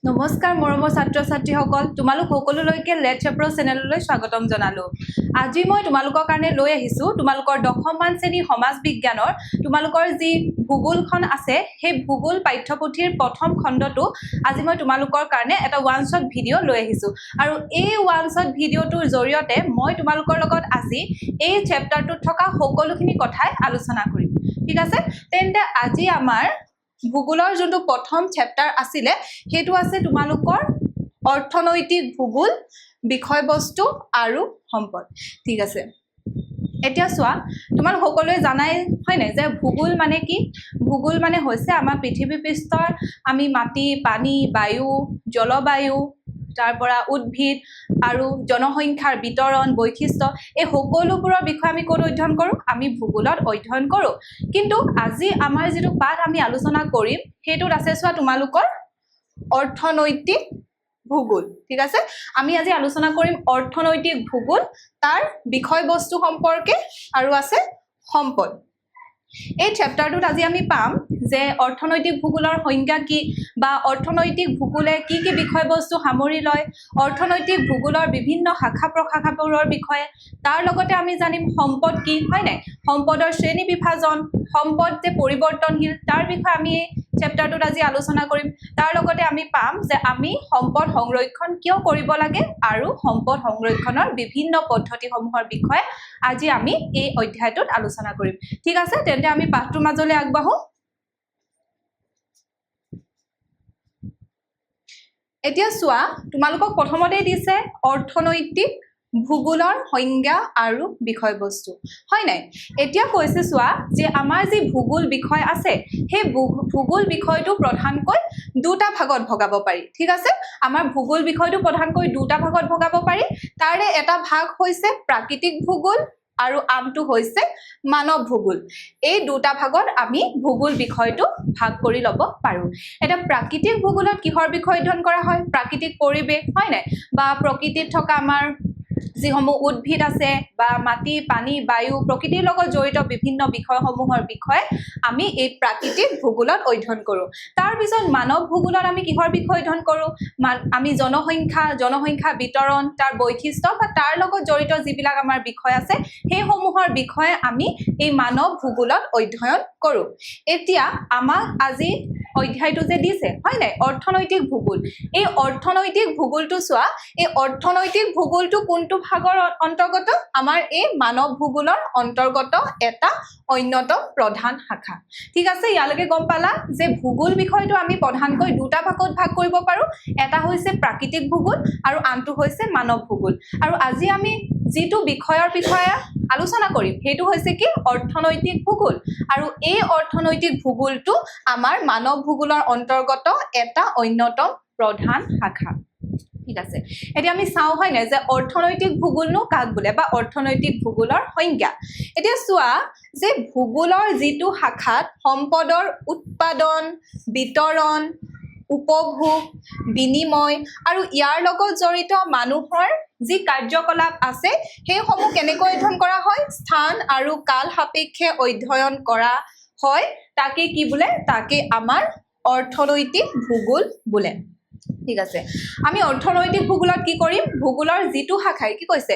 নমস্কাৰ মৰমৰ ছাত্ৰ ছাত্ৰীসকল তোমালোক সকলোলৈকে লেট চেপ্টাৰ চেনেললৈ স্বাগতম জনালো আজি মই তোমালোকৰ কাৰণে লৈ আহিছো তোমালোকৰ 10ম মান শ্ৰেণী সমাজ বিজ্ঞানৰ তোমালোকৰ যি ভূগোলখন আছে সেই ভূগোল পাঠ্যপুথিৰ প্ৰথম খণ্ডটো আজি মই তোমালোকৰ কাৰণে এটা ওৱান শ্বট ভিডিও লৈ আহিছো আৰু এই ওৱান শ্বট ভিডিওটোৰ জৰিয়তে মই তোমালোকৰ লগত আজি এই চেপ্টাৰটোত থকা সকলোখিনি কথাই আলোচনা কৰিম ঠিক আছে তেন্তে আজি আমাৰ ভূগোলৰ যোনটো প্ৰথম চেপ্টাৰ আছিল হেতু আছে তোমালোকৰ অৰ্থনৈতিক ভূগোল বিষয়বস্তু আৰু সম্পদ ঠিক আছে এতিয়া চোৱা তোমালোক সকলোৱে জানাই হয় নাই যে ভূগোল মানে কি ভূগোল মানে হৈছে আমাৰ পৃথিৱী পৃষ্ঠৰ আমি মাটি পানী বায়ু জলবায়ু তাৰপৰা উদ্ভিদ আৰু জনসংখ্যাৰ বিতৰণ বৈশিষ্ট্য এই সকলোবোৰৰ বিষয়ে আমি ক'ত অধ্যয়ন কৰোঁ আমি ভূগোলত অধ্যয়ন কৰোঁ কিন্তু আজি আমাৰ যেটো পাঠ আমি আলোচনা কৰিম হেতুত আছে চোৱা তোমালোকৰ অৰ্থনৈতিক ভূগোল ঠিক আছে আমি আজি আলোচনা কৰিম অৰ্থনৈতিক ভূগোল তাৰ বিষয়বস্তু সম্পৰ্কে আৰু আছে সম্পদ এই চেপ্টাৰটোত আজি আমি পাম যে অৰ্থনৈতিক ভূগোলৰ সংজ্ঞা কি বা অৰ্থনৈতিক ভূগোলে কি কি বিষয়বস্তু সামৰি লয় অৰ্থনৈতিক ভূগোলৰ বিভিন্ন শাখা প্ৰশাখাবোৰৰ বিষয়ে তাৰ লগতে আমি জানিম সম্পদ কি হয় নাই সম্পদৰ শ্ৰেণী বিভাজন সম্পদ যে পৰিৱৰ্তনশীল তাৰ বিষয়ে আমি চেপ্টাৰটোত আজি আলোচনা কৰিম তাৰ লগতে আমি পাম যে আমি সম্পদ সংৰক্ষণ কিয় কৰিব লাগে আৰু সম্পদ সংৰক্ষণৰ বিভিন্ন পদ্ধতিসমূহৰ বিষয়ে আজি আমি এই অধ্যায়টোত আলোচনা কৰিম ঠিক আছে তেন্তে আমি পাঠটোৰ মাজলৈ আগবাঢ়ো এতিয়া চোৱা তোমালোকক প্ৰথমতে দিছে অৰ্থনৈতিক ভূগোলৰ সংজ্ঞা আৰু বিষয়বস্তু হয় নাই এতিয়া কৈছে চোৱা যে আমাৰ যি ভূগোল বিষয় আছে সেই ভূগোল বিষয়টো প্ৰধানকৈ দুটা ভাগত ভগাব পাৰি ঠিক আছে আমাৰ ভূগোল বিষয়টো প্ৰধানকৈ দুটা ভাগত ভগাব পাৰি তাৰে এটা ভাগ হৈছে প্ৰাকৃতিক ভূগোল আৰু আমটো হৈছে মানৱ ভূগোল এই দুটা ভাগত আমি ভূগোল বিষয়টো ভাগ কৰি ল'ব পাৰো এটা প্ৰাকৃতিক ভূগোলত কিহৰ বিষয় অধ্যয়ন কৰা হয় প্ৰাকৃতিক পৰিৱেশ হয় নাই বা প্ৰকৃতিত থকা আমাৰ যিসমূহ উদ্ভিদ আছে বা মাটি পানী বায়ু প্ৰকৃতিৰ লগত জড়িত বিভিন্ন বিষয়সমূহৰ বিষয়ে আমি এই প্ৰাকৃতিক ভূগোলত অধ্যয়ন কৰোঁ তাৰ পিছত মানৱ ভূগোলত আমি কিহৰ বিষয় অধ্যয়ন কৰোঁ আমি জনসংখ্যা বিতৰণ তাৰ বৈশিষ্ট্য বা তাৰ লগত জড়িত যিবিলাক আমাৰ বিষয় আছে সেইসমূহৰ বিষয়ে আমি এই মানৱ ভূগোলত অধ্যয়ন কৰোঁ এতিয়া আমাক আজি অধ্যায়টো যে দিছে হয় নাই অৰ্থনৈতিক ভূগোল এই অৰ্থনৈতিক ভূগোলটো চোৱা এই অৰ্থনৈতিক ভূগোলটো কোনটো ভাগৰ অন্তৰ্গত আমাৰ এই মানৱ ভূগোলৰ অন্তৰ্গত এটা অন্যতম প্ৰধান শাখা ঠিক আছে ইয়ালৈকে গম পালা যে ভূগোল বিষয়টো আমি প্ৰধানকৈ দুটা ভাগত ভাগ কৰিব পাৰো এটা হৈছে প্ৰাকৃতিক ভূগোল আৰু আনটো হৈছে মানৱ ভূগোল আৰু আজি আমি যিটো বিষয়ৰ বিষয়ে আলোচনা কৰিম হেতু হৈছে কি অৰ্থনৈতিক ভূগোল আৰু এই অৰ্থনৈতিক ভূগোলটো আমাৰ মানৱ ভূগোলৰ অন্তৰ্গত এটা অন্যতম প্ৰধান শাখা ঠিক আছে এতিয়া আমি চাও হয় না যে অৰ্থনৈতিক ভূগোলনো কাক বোলে বা অৰ্থনৈতিক ভূগোলৰ সংজ্ঞা এতিয়া চোৱা যে ভূগোলৰ যিটো শাখাত সম্পদৰ উৎপাদন বিতৰণ উপভোগ বিনিময় আৰু ইয়াৰ লগত জড়িত মানুহৰ যি কাৰ্যকলাপ আছে সেইসমূহ কেনেকৈ অধ্যয়ন কৰা হয় স্থান আৰু কাল সাপেক্ষে অধ্যয়ন কৰা হয় তাকে কি বোলে তাকে আমাৰ অৰ্থনৈতিক ভূগোল বোলে ঠিক আছে আমি অৰ্থনৈতিক ভূগোলত কি কৰিম ভূগোলৰ যিটো শাখাই কি কৈছে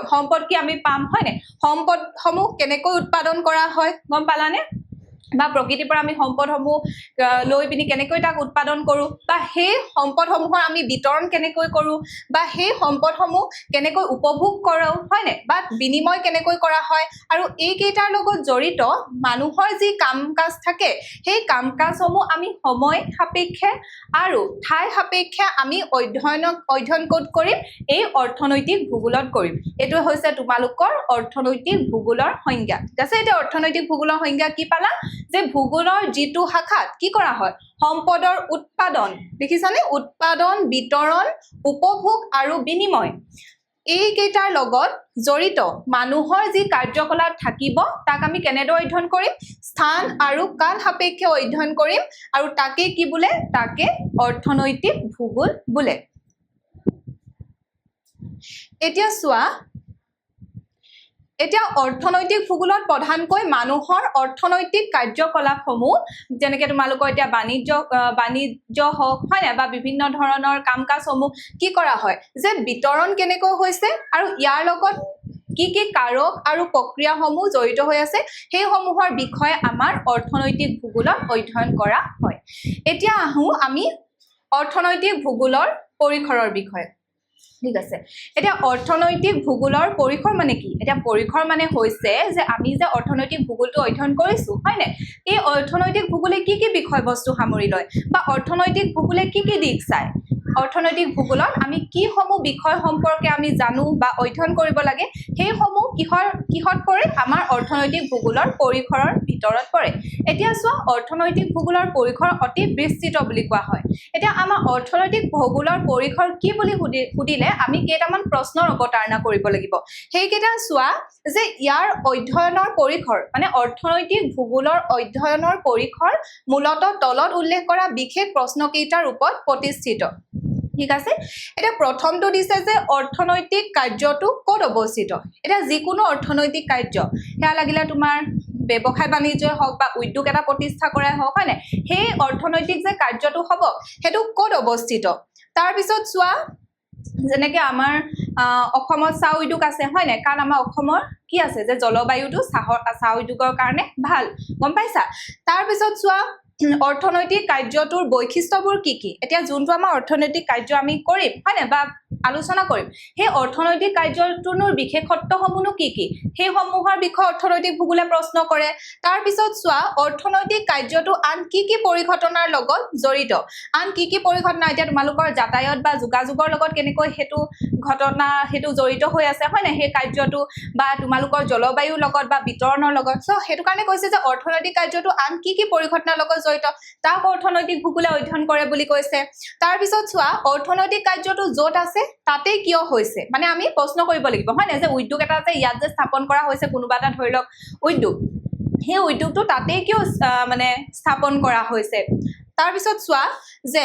সম্পদ কি আমি পাম হয় নে সম্পদসমূহ কেনেকৈ উৎপাদন কৰা হয় গম পালানে বা প্ৰকৃতিৰ পৰা আমি সম্পদসমূহ লৈ পিনি কেনেকৈ তাক উৎপাদন কৰোঁ বা সেই সম্পদসমূহৰ আমি বিতৰণ কেনেকৈ কৰোঁ বা সেই সম্পদসমূহ কেনেকৈ উপভোগ কৰোঁ হয় নে বা বিনিময় কেনেকৈ কৰা হয় আৰু এই কেইটাৰ লগত জড়িত মানুহৰ যি কাম কাজ থাকে সেই কাম কাজসমূহ আমি সময় সাপেক্ষে আৰু ঠাই সাপেক্ষে আমি অধ্যয়ন ক'ত কৰিম এই অৰ্থনৈতিক ভূগোলত কৰিম এইটো হৈছে তোমালোকৰ অৰ্থনৈতিক ভূগোলৰ সংজ্ঞা ঠিক আছে এতিয়া অৰ্থনৈতিক ভূগোলৰ সংজ্ঞা কি পালা যে ভূগোলৰ যিটো শাখাত কি কৰা হয় সম্পদৰ উৎপাদন দেখিছানে উৎপাদন বিতৰণ উপভোগ আৰু বিনিময় এই কেইটাৰ লগত জড়িত মানুহৰ যি কাৰ্যকলাপ থাকিব তাক আমি কেনেদৰে অধ্যয়ন কৰিম স্থান আৰু কাল সাপেক্ষে অধ্যয়ন কৰিম আৰু তাকে কি বোলে তাকে অৰ্থনৈতিক ভূগোল বোলে এতিয়া চোৱা এতিয়া অৰ্থনৈতিক ভূগোলত প্ৰধানকৈ মানুহৰ অৰ্থনৈতিক কাৰ্যকলাপসমূহ যেনেকৈ তোমালোকৰ এতিয়া বাণিজ্য হওক হয় নাই বা বিভিন্ন ধৰণৰ কাম কাজসমূহ কি কৰা হয় যে বিতৰণ কেনেকৈ হৈছে আৰু ইয়াৰ লগত কি কি কাৰক আৰু প্ৰক্ৰিয়াসমূহ জড়িত হৈ আছে সেইসমূহৰ বিষয়ে আমাৰ অৰ্থনৈতিক ভূগোলত অধ্যয়ন কৰা হয় এতিয়া আহো আমি অৰ্থনৈতিক ভূগোলৰ পৰিসৰৰ বিষয়ে ঠিক আছে এতিয়া অৰ্থনৈতিক ভূগোলৰ পৰিসৰ মানে কি এতিয়া পৰিসৰ মানে হৈছে যে আমি যে অৰ্থনৈতিক ভূগোলটো অধ্যয়ন কৰিছো হয় নে এই অৰ্থনৈতিক ভূগোলে কি কি বিষয়বস্তু সামৰি লয় বা অৰ্থনৈতিক ভূগোলে কি কি দিশ চায় অৰ্থনৈতিক ভূগোলত আমি কি সমূহ বিষয় সম্পৰ্কে আমি জানো বা অধ্যয়ন কৰিব লাগে সেই সমূহ কিহত পৰে আমাৰ অৰ্থনৈতিক ভূগোলৰ পৰিসৰৰ ভিতৰত পৰে এতিয়া চোৱা অৰ্থনৈতিক ভূগোলৰ পৰিসৰ অতি বিস্তৃত বুলি কোৱা হয় এতিয়া আমাৰ অৰ্থনৈতিক ভূগোলৰ পৰিসৰ কি বুলি সুধিলে আমি কেইটামান প্ৰশ্নৰ অৱতাৰণা কৰিব লাগিব সেইকেইটা চোৱা যে ইয়াৰ অধ্যয়নৰ পৰিসৰ মানে অৰ্থনৈতিক ভূগোলৰ অধ্যয়নৰ পৰিসৰ মূলতঃ তলত উল্লেখ কৰা বিশেষ প্ৰশ্নকেইটাৰ ওপৰত প্ৰতিষ্ঠিত ঠিক আছে এটা প্ৰথমটো দিছে যে অৰ্থনৈতিক কাৰ্যটো ক'ত অৱস্থিত এটা যিকোনো অৰ্থনৈতিক কাৰ্য হেয়া লাগিলে তোমাৰ ব্যৱসায় বাণিজ্যই হওক বা উদ্যোগ এটা প্ৰতিষ্ঠা কৰাই হওক হয় নাই সেই অৰ্থনৈতিক যে কাৰ্যটো হ'ব সেইটো ক'ত অৱস্থিত তাৰ পিছত চোৱা যেনেকৈ আমাৰ অসমত চাহ উদ্যোগ আছে হয় নাই কাৰণ আমাৰ অসমৰ কি আছে যে জলবায়ুটো চাহ উদ্যোগৰ কাৰণে ভাল গম পাইছা তাৰ পিছত চোৱা অৰ্থনৈতিক কাৰ্যটোৰ বৈশিষ্ট্যবোৰ কি কি এতিয়া যোনটো আমাৰ অৰ্থনৈতিক কাৰ্য আমি কৰিম হয় নাই বা আলোচনা কৰিম সেই অৰ্থনৈতিক কাৰ্যটোৰ বিশেষত্বসমূহনো কি কি সেইসমূহৰ বিষয়ে অৰ্থনৈতিক ভূগোলে প্ৰশ্ন কৰে তাৰ পিছত চোৱা অৰ্থনৈতিক কাৰ্যটো আন কি কি পৰিঘটনাৰ লগত জড়িত আন কি কি পৰিঘটনা এতিয়া তোমালোকৰ যাতায়াত বা যোগাযোগৰ লগত কেনেকৈ সেইটো জড়িত হৈ আছে হয় নাই সেই কাৰ্যটো বা তোমালোকৰ জলবায়ুৰ লগত বা বিতৰণৰ লগত সো সেইটো কাৰণে কৈছে যে অৰ্থনৈতিক কাৰ্যটো আন কি কি পৰিঘটনাৰ লগত জড়িত তাক অৰ্থনৈতিক ভূগোলে অধ্যয়ন কৰে বুলি কৈছে তাৰ পিছত চোৱা অৰ্থনৈতিক কাৰ্যটো য'ত আছে তাতেই কিয় হৈছে মানে আমি প্ৰশ্ন কৰিব লাগিব হয় নাই যে উদ্যোগ এটা যে ইয়াত যে স্থাপন কৰা হৈছে কোনোবা এটা ধৰি লওক উদ্যোগ সেই উদ্যোগটো তাতেই কিয় মানে স্থাপন কৰা হৈছে তাৰ পিছত চোৱা যে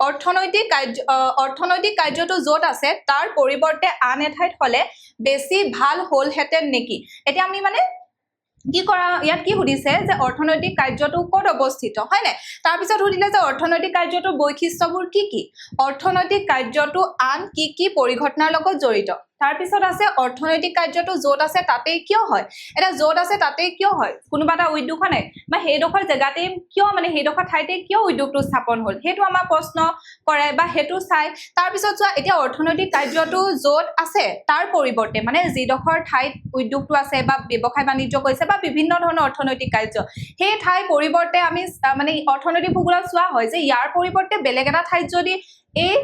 অৰ্থনৈতিক কাৰ্যটো য'ত আছে তাৰ পৰিৱৰ্তে আন এঠাইত হলে বেছি ভাল হ'লহেঁতেন নেকি এতিয়া আমি মানে কি কৰা ইয়াত কি সুধিছে যে অৰ্থনৈতিক কাৰ্যটো ক'ত অৱস্থিত হয় নাই তাৰ পিছত সুধিলে যে অৰ্থনৈতিক কাৰ্যটোৰ বৈশিষ্ট্যবোৰ কি কি অৰ্থনৈতিক কাৰ্যটো আন কি কি পৰিঘটনাৰ লগত জড়িত তাৰ পিছত আছে অৰ্থনৈতিক কাৰ্যটো য'ত আছে তাতেই কিয় হয় এটা য'ত আছে তাতেই কিয় হয় কোনোবা এটা উদ্যোগ হয় নাই বা সেইডোখৰ জেগাতে কিয় মানে সেইডোখৰ ঠাইতে কিয় উদ্যোগটো স্থাপন হ'ল সেইটো আমাৰ প্ৰশ্ন কৰে বা সেইটো চাই তাৰ পিছত চোৱা এতিয়া অৰ্থনৈতিক কাৰ্যটো য'ত আছে তাৰ পৰিৱৰ্তে মানে যিডোখৰ ঠাইত উদ্যোগটো আছে বা ব্যৱসায় বাণিজ্য কৰিছে বা বিভিন্ন ধৰণৰ অৰ্থনৈতিক কাৰ্য সেই ঠাই পৰিৱৰ্তে আমি মানে অৰ্থনৈতিক ভূগোলত চোৱা হয় যে ইয়াৰ পৰিৱৰ্তে বেলেগ এটা ঠাইত যদি এই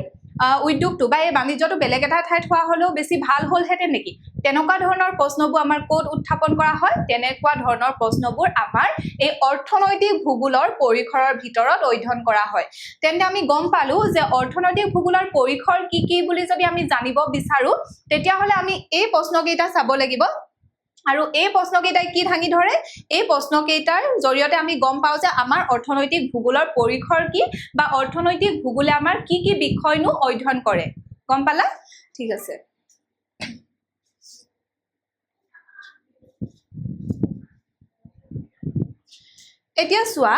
উদ্যোগটো বা এই বাণিজ্যটো বেলেগ এটা ঠাইত হোৱা হলেও বেছি ভাল হ'লহেঁতেন নেকি তেনেকুৱা ধৰণৰ প্ৰশ্নবোৰ আমাৰ ক'ত উত্থাপন কৰা হয় তেনেকুৱা ধৰণৰ প্ৰশ্নবোৰ আমাৰ এই অৰ্থনৈতিক ভূগোলৰ পৰিসৰৰ ভিতৰত অধ্যয়ন কৰা হয় তেন্তে আমি গম পালো যে অৰ্থনৈতিক ভূগোলৰ পৰিসৰ কি কি বুলি যদি আমি জানিব বিচাৰো তেতিয়াহলে আমি এই প্ৰশ্নকেইটা চাব লাগিব আৰু এই প্ৰশ্নকেইটাই কি দাঙি ধৰে এই প্ৰশ্নকেইটাৰ জৰিয়তে আমি গম পাওঁ যে আমাৰ অৰ্থনৈতিক ভূগোলৰ পৰিসৰ কি বা অৰ্থনৈতিক ভূগোলে আমাৰ কি কি বিষয়নো অধ্যয়ন কৰে গম পালা ঠিক আছে এতিয়া চোৱা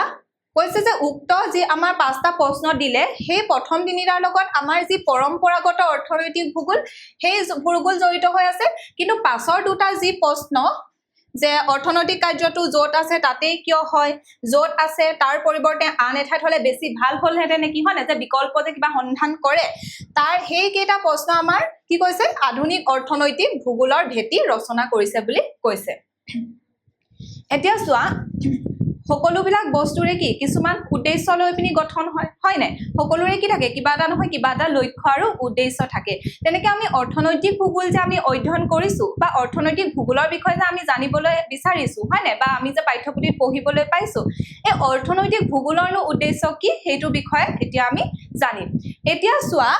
কৈছে যে উক্ত যি আমাৰ পাঁচটা প্ৰশ্ন দিলে সেই প্ৰথম তিনিটাৰ লগত আমাৰ যি পৰম্পৰাগত অৰ্থনৈতিক ভূগোল সেই ভূগোল জড়িত হৈ আছে কিন্তু পাছৰ দুটা যি প্ৰশ্ন যে অৰ্থনৈতিক কাৰ্যটো য'ত আছে তাতেই কিয় হয় য'ত আছে তাৰ পৰিৱৰ্তে আন এঠাইত হলে বেছি ভাল হ'লহেঁতেন নেকি হয় নাই যে বিকল্প যে কিবা সন্ধান কৰে তাৰ সেই কেইটা প্ৰশ্ন আমাৰ কি কৈছে আধুনিক অৰ্থনৈতিক ভূগোলৰ ভেটি ৰচনা কৰিছে বুলি কৈছে এতিয়া চোৱা সকলোবিলাক বস্তুৰে কি কিছুমান উদ্দেশ্য লৈ পিনি গঠন হয় নাই সকলোৰে কি থাকে কিবা এটা নহয় কিবা এটা লক্ষ্য আৰু উদ্দেশ্য থাকে তেনেকৈ আমি অৰ্থনৈতিক ভূগোল যে আমি অধ্যয়ন কৰিছো বা অৰ্থনৈতিক ভূগোলৰ বিষয়ে যে আমি জানিবলৈ বিচাৰিছো হয় নাই বা আমি যে পাঠ্যপুথিত পঢ়িবলৈ পাইছো এই অৰ্থনৈতিক ভূগোলৰনো উদ্দেশ্য কি সেইটো বিষয়ে এতিয়া আমি জানিম এতিয়া চোৱা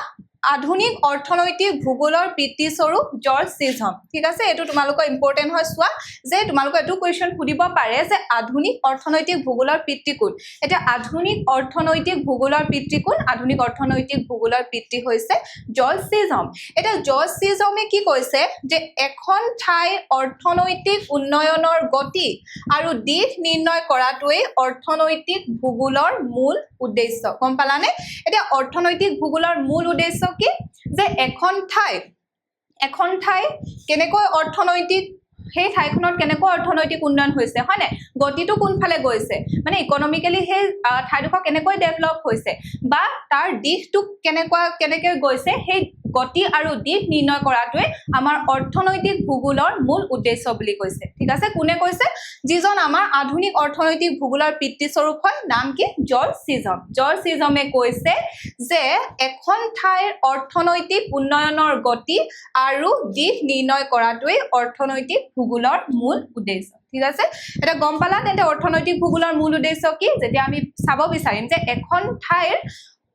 আধুনিক অৰ্থনৈতিক ভূগোলৰ পিতৃস্বৰূপ জৰ্জ চিজহম ঠিক আছে এটো তোমালোকৰ ইম্পৰ্টেন্ট হয় সোৱা যে তোমালোকৰ এটো কোৱেশ্চন সুধিব পাৰে যে আধুনিক অৰ্থনৈতিক ভূগোলৰ পিতৃ কোন এটা আধুনিক অৰ্থনৈতিক ভূগোলৰ পিতৃ কোন আধুনিক অৰ্থনৈতিক ভূগোলৰ পিতৃ হৈছে জৰ্জ চিজহম এটা জৰ্জ চিজহমে কি কৈছে যে এখন ঠাই অৰ্থনৈতিক উন্নয়নৰ গতি আৰু দিশ নিৰ্ণয় কৰাটোৱে অৰ্থনৈতিক ভূগোলৰ মূল উদ্দেশ্য গম পালানে এটা অৰ্থনৈতিক ভূগোলৰ মূল উদ্দেশ্য কি যে এখন ঠাই কেনেকৈ অৰ্থনৈতিক সেই ঠাইখনত কেনেকৈ অৰ্থনৈতিক উন্নয়ন হৈছে হয় না গতিটো কোনফালে গৈছে মানে ইকোনমিক্যালি সেই ঠাইডোখৰ কেনেকৈ ডেভেলপ হৈছে বা তাৰ দিশটো কেনেকৈ গৈছে সেই গতি আৰু দিশ নিৰ্ণয় কৰাটোৱে আমাৰ অৰ্থনৈতিক ভূগোলৰ মূল উদ্দেশ্য বুলি কৈছে ঠিক আছে কোনে কৈছে যিজন আমাৰ আধুনিক অৰ্থনৈতিক ভূগোলৰ পিতৃস্বৰূপ হয় নাম কি জৰ্জ চিজহমে কৈছে যে এখন ঠাইৰ অৰ্থনৈতিক উন্নয়নৰ গতি আৰু দিশ নিৰ্ণয় কৰাটোৱে অৰ্থনৈতিক ভূগোলৰ মূল উদ্দেশ্য ঠিক আছে এটা গম পালা তেন্তে অৰ্থনৈতিক ভূগোলৰ মূল উদ্দেশ্য কি যেতিয়া আমি চাব বিচাৰিম যে এখন ঠাইৰ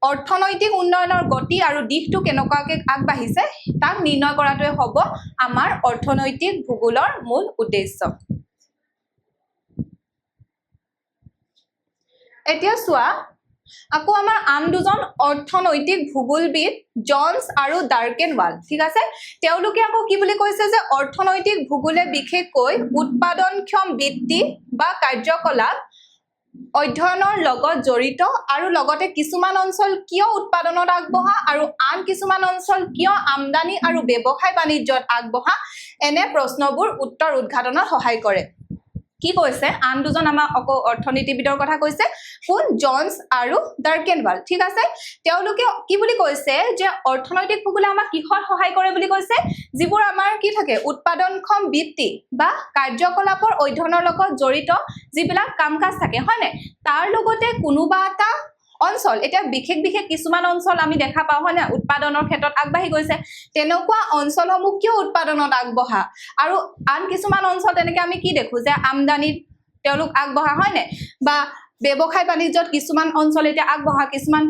অৰ্থনৈতিক উন্নয়নৰ গতি আৰু দিশটো কেনেকুৱাকৈ আগবাঢ়িছে তাক নিৰ্ণয় কৰাটোৱে হ'ব আমাৰ অৰ্থনৈতিক ভূগোলৰ মূল উদ্দেশ্য এতিয়া চোৱা আকৌ আমাৰ আন দুজন অৰ্থনৈতিক ভূগোলবিদ জনছ আৰু ডাৰ্কেনৱাল ঠিক আছে তেওঁলোকে আকৌ কি বুলি কৈছে যে অৰ্থনৈতিক ভূগোলে বিশেষকৈ উৎপাদনক্ষম বৃত্তি বা কাৰ্যকলাপ অধ্যয়নৰ লগত জড়িত আৰু লগতে কিছুমান অঞ্চল কিয় উৎপাদনত আগবঢ়া আৰু আন কিছুমান অঞ্চল কিয় আমদানি আৰু ব্যৱসায় বাণিজ্যত আগবঢ়া এনে প্ৰশ্নবোৰ উত্তৰ উদ্ঘাটনত সহায় কৰে কি কৈছে আন দুজন আমাৰ অৰ্থনীতিবিদৰ কথা কৈছে কোন জনছ আৰু ডাৰ্কেনৱাল ঠিক আছে তেওঁলোকে কি বুলি কৈছে যে অৰ্থনৈতিক ভূগোলে আমাক কিহত সহায় কৰে বুলি কৈছে যিবোৰ আমাৰ কি থাকে উৎপাদনক্ষম বৃত্তি বা কাৰ্যকলাপৰ অধ্যয়নৰ লগত জড়িত যিবিলাক কাম-কাজ থাকে হয় নাই তাৰ লগতে কোনোবা এটা অঞ্চল এটা বিশেষ কিছুমান অঞ্চল আমি দেখা পাওঁ হয় না উৎপাদনৰ ক্ষেত্ৰত আগবাঢ়ি গৈছে তেনেকুৱা অঞ্চলসমূহ কিয় উৎপাদনত আগবঢ়া আৰু আন কিছুমান অঞ্চল তেনেকৈ আমি কি দেখো যে আমদানিত তেওঁলোক আগবঢ়া হয় নাই বা ব্যৱসায় বাণিজ্যত কিছুমান অঞ্চল এতিয়া আগবঢ়া কিছুমান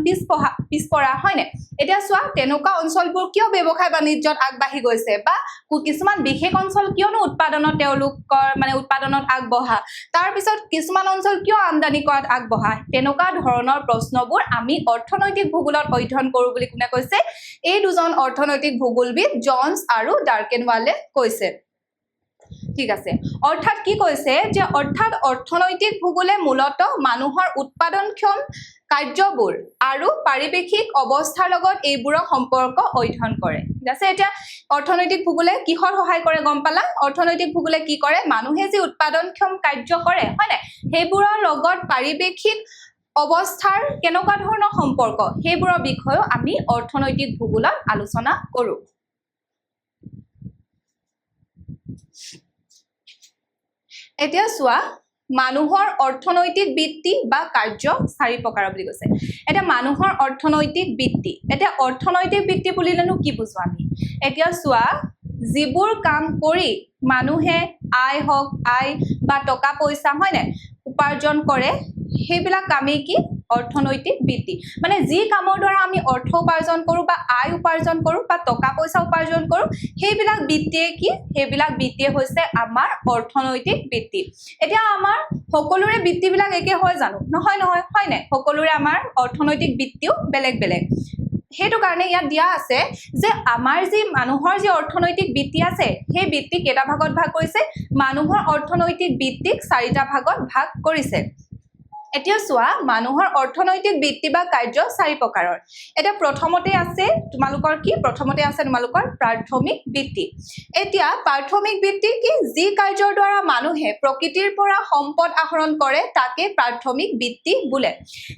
পিছপৰা হয় নাই এতিয়া চোৱা তেনেকুৱা অঞ্চলবোৰ কিয় ব্যৱসায় বাণিজ্যত আগবাঢ়ি গৈছে বা কিছুমান বিশেষ অঞ্চল কিয়নো উৎপাদনত তেওঁলোকৰ মানে উৎপাদনত আগবঢ়া তাৰ পিছত কিছুমান অঞ্চল কিয় আমদানি কৰাত আগবঢ়া তেনেকুৱা ধৰণৰ প্ৰশ্নবোৰ আমি অৰ্থনৈতিক ভূগোলত অধ্যয়ন কৰো বুলি কোনে কৈছে এই দুজন অৰ্থনৈতিক ভূগোলবিদ জনছ আৰু ডাৰ্কেনৱালে কৈছে ঠিক আছে অৰ্থাৎ কি কৈছে যে অৰ্থাৎ অৰ্থনৈতিক ভূগোলে মূলতঃ মানুহৰ উৎপাদনক্ষম কাৰ্যবোৰ আৰু পাৰিৱেশিক অৱস্থাৰ লগত এইবোৰৰ সম্পৰ্ক অধ্যয়ন কৰে ঠিক আছে এতিয়া অৰ্থনৈতিক ভূগোলে কিহৰ সহায় কৰে গম পালা অৰ্থনৈতিক ভূগোলে কি কৰে মানুহে যে উৎপাদনক্ষম কাৰ্য কৰে হয় নাই সেইবোৰৰ লগত পাৰিৱেশিক অৱস্থাৰ কেনেকুৱা ধৰণৰ সম্পৰ্ক সেইবোৰৰ বিষয়েও আমি অৰ্থনৈতিক ভূগোলত আলোচনা কৰো এতিয়া চোৱা মানুহৰ অৰ্থনৈতিক বৃত্তি বা কাৰ্য চাৰি প্ৰকাৰ বুলি কৈছে এটা মানুহৰ অৰ্থনৈতিক বৃত্তি এটা অৰ্থনৈতিক বৃত্তি বুলিলেনো কি বুজো আমি এতিয়া চোৱা যিবোৰ কাম কৰি মানুহে আয় বা টকা পইচা হয় নাই উপাৰ্জন কৰে সেইবিলাক কামেই কি অৰ্থনৈতিক বৃত্তি মানে যি কামৰ দ্বাৰা আমি অৰ্থ উপাৰ্জন কৰো বা আয় উপাৰ্জন কৰো বা টকা পইচা উপাৰ্জন কৰো সেইবিলাক বৃত্তিয়ে কি সেইবিলাক বৃত্তিয়ে হৈছে আমাৰ অৰ্থনৈতিক বৃত্তি এতিয়া আমাৰ সকলোৰে বৃত্তিবিলাক একে হয় জানো নহয় হয় নাই সকলোৰে আমাৰ অৰ্থনৈতিক বৃত্তিও বেলেগ সেইটো কাৰণে ইয়াত দিয়া আছে যে আমাৰ যি মানুহৰ যি অৰ্থনৈতিক বৃত্তি আছে সেই বৃত্তি কেইটা ভাগত ভাগ কৰিছে মানুহৰ অৰ্থনৈতিক বৃত্তিক চাৰিটা ভাগত ভাগ কৰিছে এতিয়া চোৱা মানুহৰ অৰ্থনৈতিক বৃত্তি বা কাৰ্য চাৰি প্ৰকাৰৰ এটা প্ৰথমতে আছে তোমালোকৰ প্ৰাথমিক বৃত্তি এতিয়া প্ৰাথমিক বৃত্তি কি যি কাৰ্যৰ দ্বাৰা মানুহে প্ৰকৃতিৰ পৰা সম্পদ আহৰণ কৰে তাকে প্ৰাথমিক বৃত্তি বোলে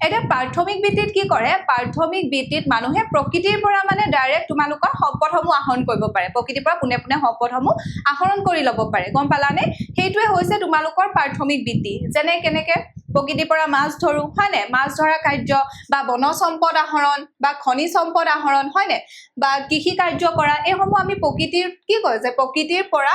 এটা প্ৰাথমিক বৃত্তিত কি কৰে প্ৰাথমিক বৃত্তিত মানুহে প্ৰকৃতিৰ পৰা মানে ডাইৰেক্ট তোমালোকৰ সম্পদসমূহ আহৰণ কৰিব পাৰে প্ৰকৃতিৰ পৰা পোনে সম্পদসমূহ আহৰণ কৰি ল'ব পাৰে গম পালানে সেইটোৱে হৈছে তোমালোকৰ প্ৰাথমিক বৃত্তি যেনে কেনেকে প্ৰকৃতিৰ পৰা মাছ ধৰো হয় নাই মাছ ধৰা কাৰ্য বা বনজ সম্পদ আহৰণ বা খনিজ সম্পদ আহৰণ হয় নাই বা কৃষি কাৰ্য কৰা এইসমূহ আমি প্ৰকৃতিৰ কি কয় যে প্ৰকৃতিৰ পৰা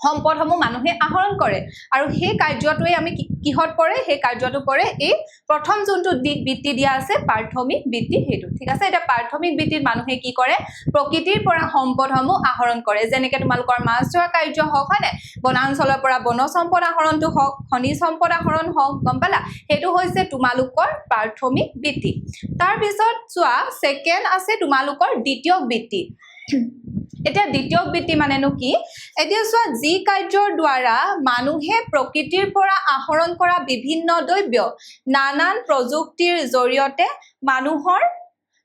সম্পদসমূহ মানুহে আহৰণ কৰে আৰু সেই কাৰ্যটোৱে আমি কিহত পৰে সেই কাৰ্যটো পৰে এই প্ৰথম যোনটো বৃত্তি দিয়া আছে প্ৰাথমিক বৃত্তি হেতু ঠিক আছে এটা প্ৰাথমিক বৃত্তিত মানুহে কি কৰে প্ৰকৃতিৰ পৰা সম্পদসমূহ আহৰণ কৰে যেনেকৈ তোমালোকৰ মাছ ধৰা কাৰ্য হওক হয় নাই বনাঞ্চলৰ পৰা বনজ সম্পদ আহৰণটো হওক খনিজ সম্পদ আহৰণ হওক গম পালা হেতু হৈছে তোমালোকৰ প্ৰাথমিক বৃত্তি তাৰ পিছত চোৱা সেকেন্ড আছে তোমালোকৰ দ্বিতীয় বৃত্তি এতিয়া দ্বিতীয় বৃত্তি মানেনো কি এতিয়া চোৱা যি কাৰ্যৰ দ্বাৰা মানুহে প্ৰকৃতিৰ পৰা আহৰণ কৰা বিভিন্ন দ্ৰব্য নানান প্ৰযুক্তিৰ জৰিয়তে মানুহৰ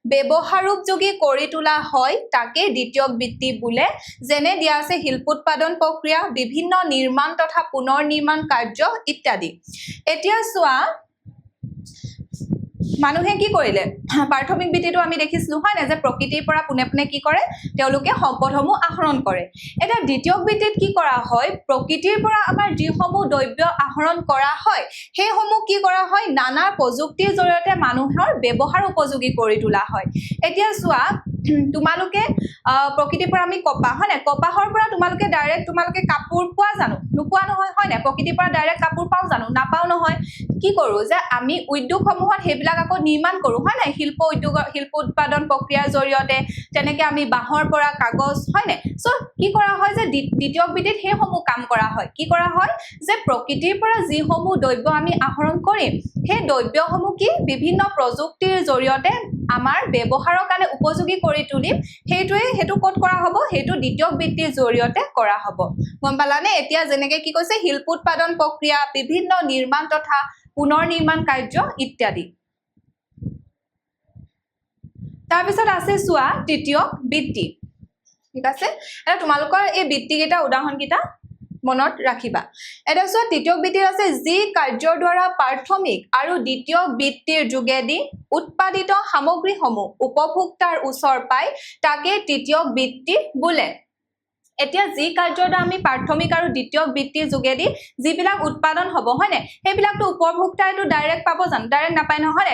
ব্যৱহাৰোপযোগী কৰি তোলা হয় তাকে দ্বিতীয় বৃত্তি বোলে যেনে দিয়া আছে শিল্পোৎপাদন প্ৰক্ৰিয়া বিভিন্ন নিৰ্মাণ তথা পুনৰ নিৰ্মাণ কাৰ্য ইত্যাদি এতিয়া চোৱা মানুহে কি কৰিলে প্ৰাথমিক বৃত্তিটো আমি দেখিছিলো হয় না যে প্ৰকৃতিৰ পৰা পুনে পুনে কি কৰে তেওঁলোকে সম্পদসমূহ আহৰণ কৰে এটা দ্বিতীয় বৃত্তিত কি কৰা হয় প্ৰকৃতিৰ পৰা আমাৰ যিসমূহ দ্ৰব্য আহৰণ কৰা হয় সেইসমূহ কি কৰা হয় নানা প্ৰযুক্তিৰ জৰিয়তে মানুহৰ ব্যৱহাৰ উপযোগী কৰি তোলা হয় এতিয়া চোৱা তোমালোকে প্ৰকৃতিৰ পৰা আমি কপাহ হয় না কপাহৰ পৰা তোমালোকে ডাইৰেক্ট তোমালোকে কাপোৰ পোৱা জানো নোপোৱা নহয় হয় না প্ৰকৃতিৰ পৰা ডাইৰেক্ট কাপোৰ পাও জানো নাপাও নহয় কি কৰো যে আমি উদ্যোগসমূহত সেইবিলাক আকৌ নিৰ্মাণ কৰো হয় না শিল্প উৎপাদন প্ৰক্ৰিয়াৰ জৰিয়তে তেনেকে আমি বাঁহৰ পৰা কাগজ হয় না সো কি কৰা হয় যে দ্বিতীয় বৃত্তিত সেইসমূহ কাম কৰা হয় কি কৰা হয় যে প্ৰকৃতিৰ পৰা যিসমূহ দ্ৰব্য আমি আহৰণ কৰিম সেই দ্ৰব্যসমূহ কি বিভিন্ন প্ৰযুক্তিৰ জৰিয়তে আমাৰ ব্যৱহাৰৰ কাৰণে উপযোগী কৰি তুলিম হেতু ক'ত কৰা হ'ব হেতু দ্বিতীয় বৃত্তিৰ জৰিয়তে কৰা হ'ব গম পালানে এতিয়া যেনেকে কি কৈছে শিল্পোৎপাদন প্ৰক্ৰিয়া বিভিন্ন নিৰ্মাণ তথা পুনৰ নিৰ্মাণ কাৰ্য ইত্যাদি তাৰ পিছত আছে চোৱা তৃতীয় বৃত্তি ঠিক আছে এটা তোমালোকৰ এই বৃত্তি কেইটা উদাহৰণ কেইটা মনত ৰাখিবা এটা চোৱা তৃতীয় বৃত্তিত আছে যি কাৰ্যৰ দ্বাৰা প্ৰাথমিক আৰু দ্বিতীয় বৃত্তিৰ যোগেদি উৎপাদিত সামগ্ৰীসমূহ উপভোক্তাৰ ওচৰ পায় তাকে তৃতীয় বৃত্তি বোলে এতিয়া যি কাৰ্যৰ দ্বাৰা আমি প্ৰাথমিক আৰু দ্বিতীয় বৃত্তিৰ যোগেদি যিবিলাক উৎপাদন হ'ব হয় না সেইবিলাকটো উপভোক্তাইটো ডাইৰেক্ট পাব জানো ডাইৰেক্ট নাপায় নহয়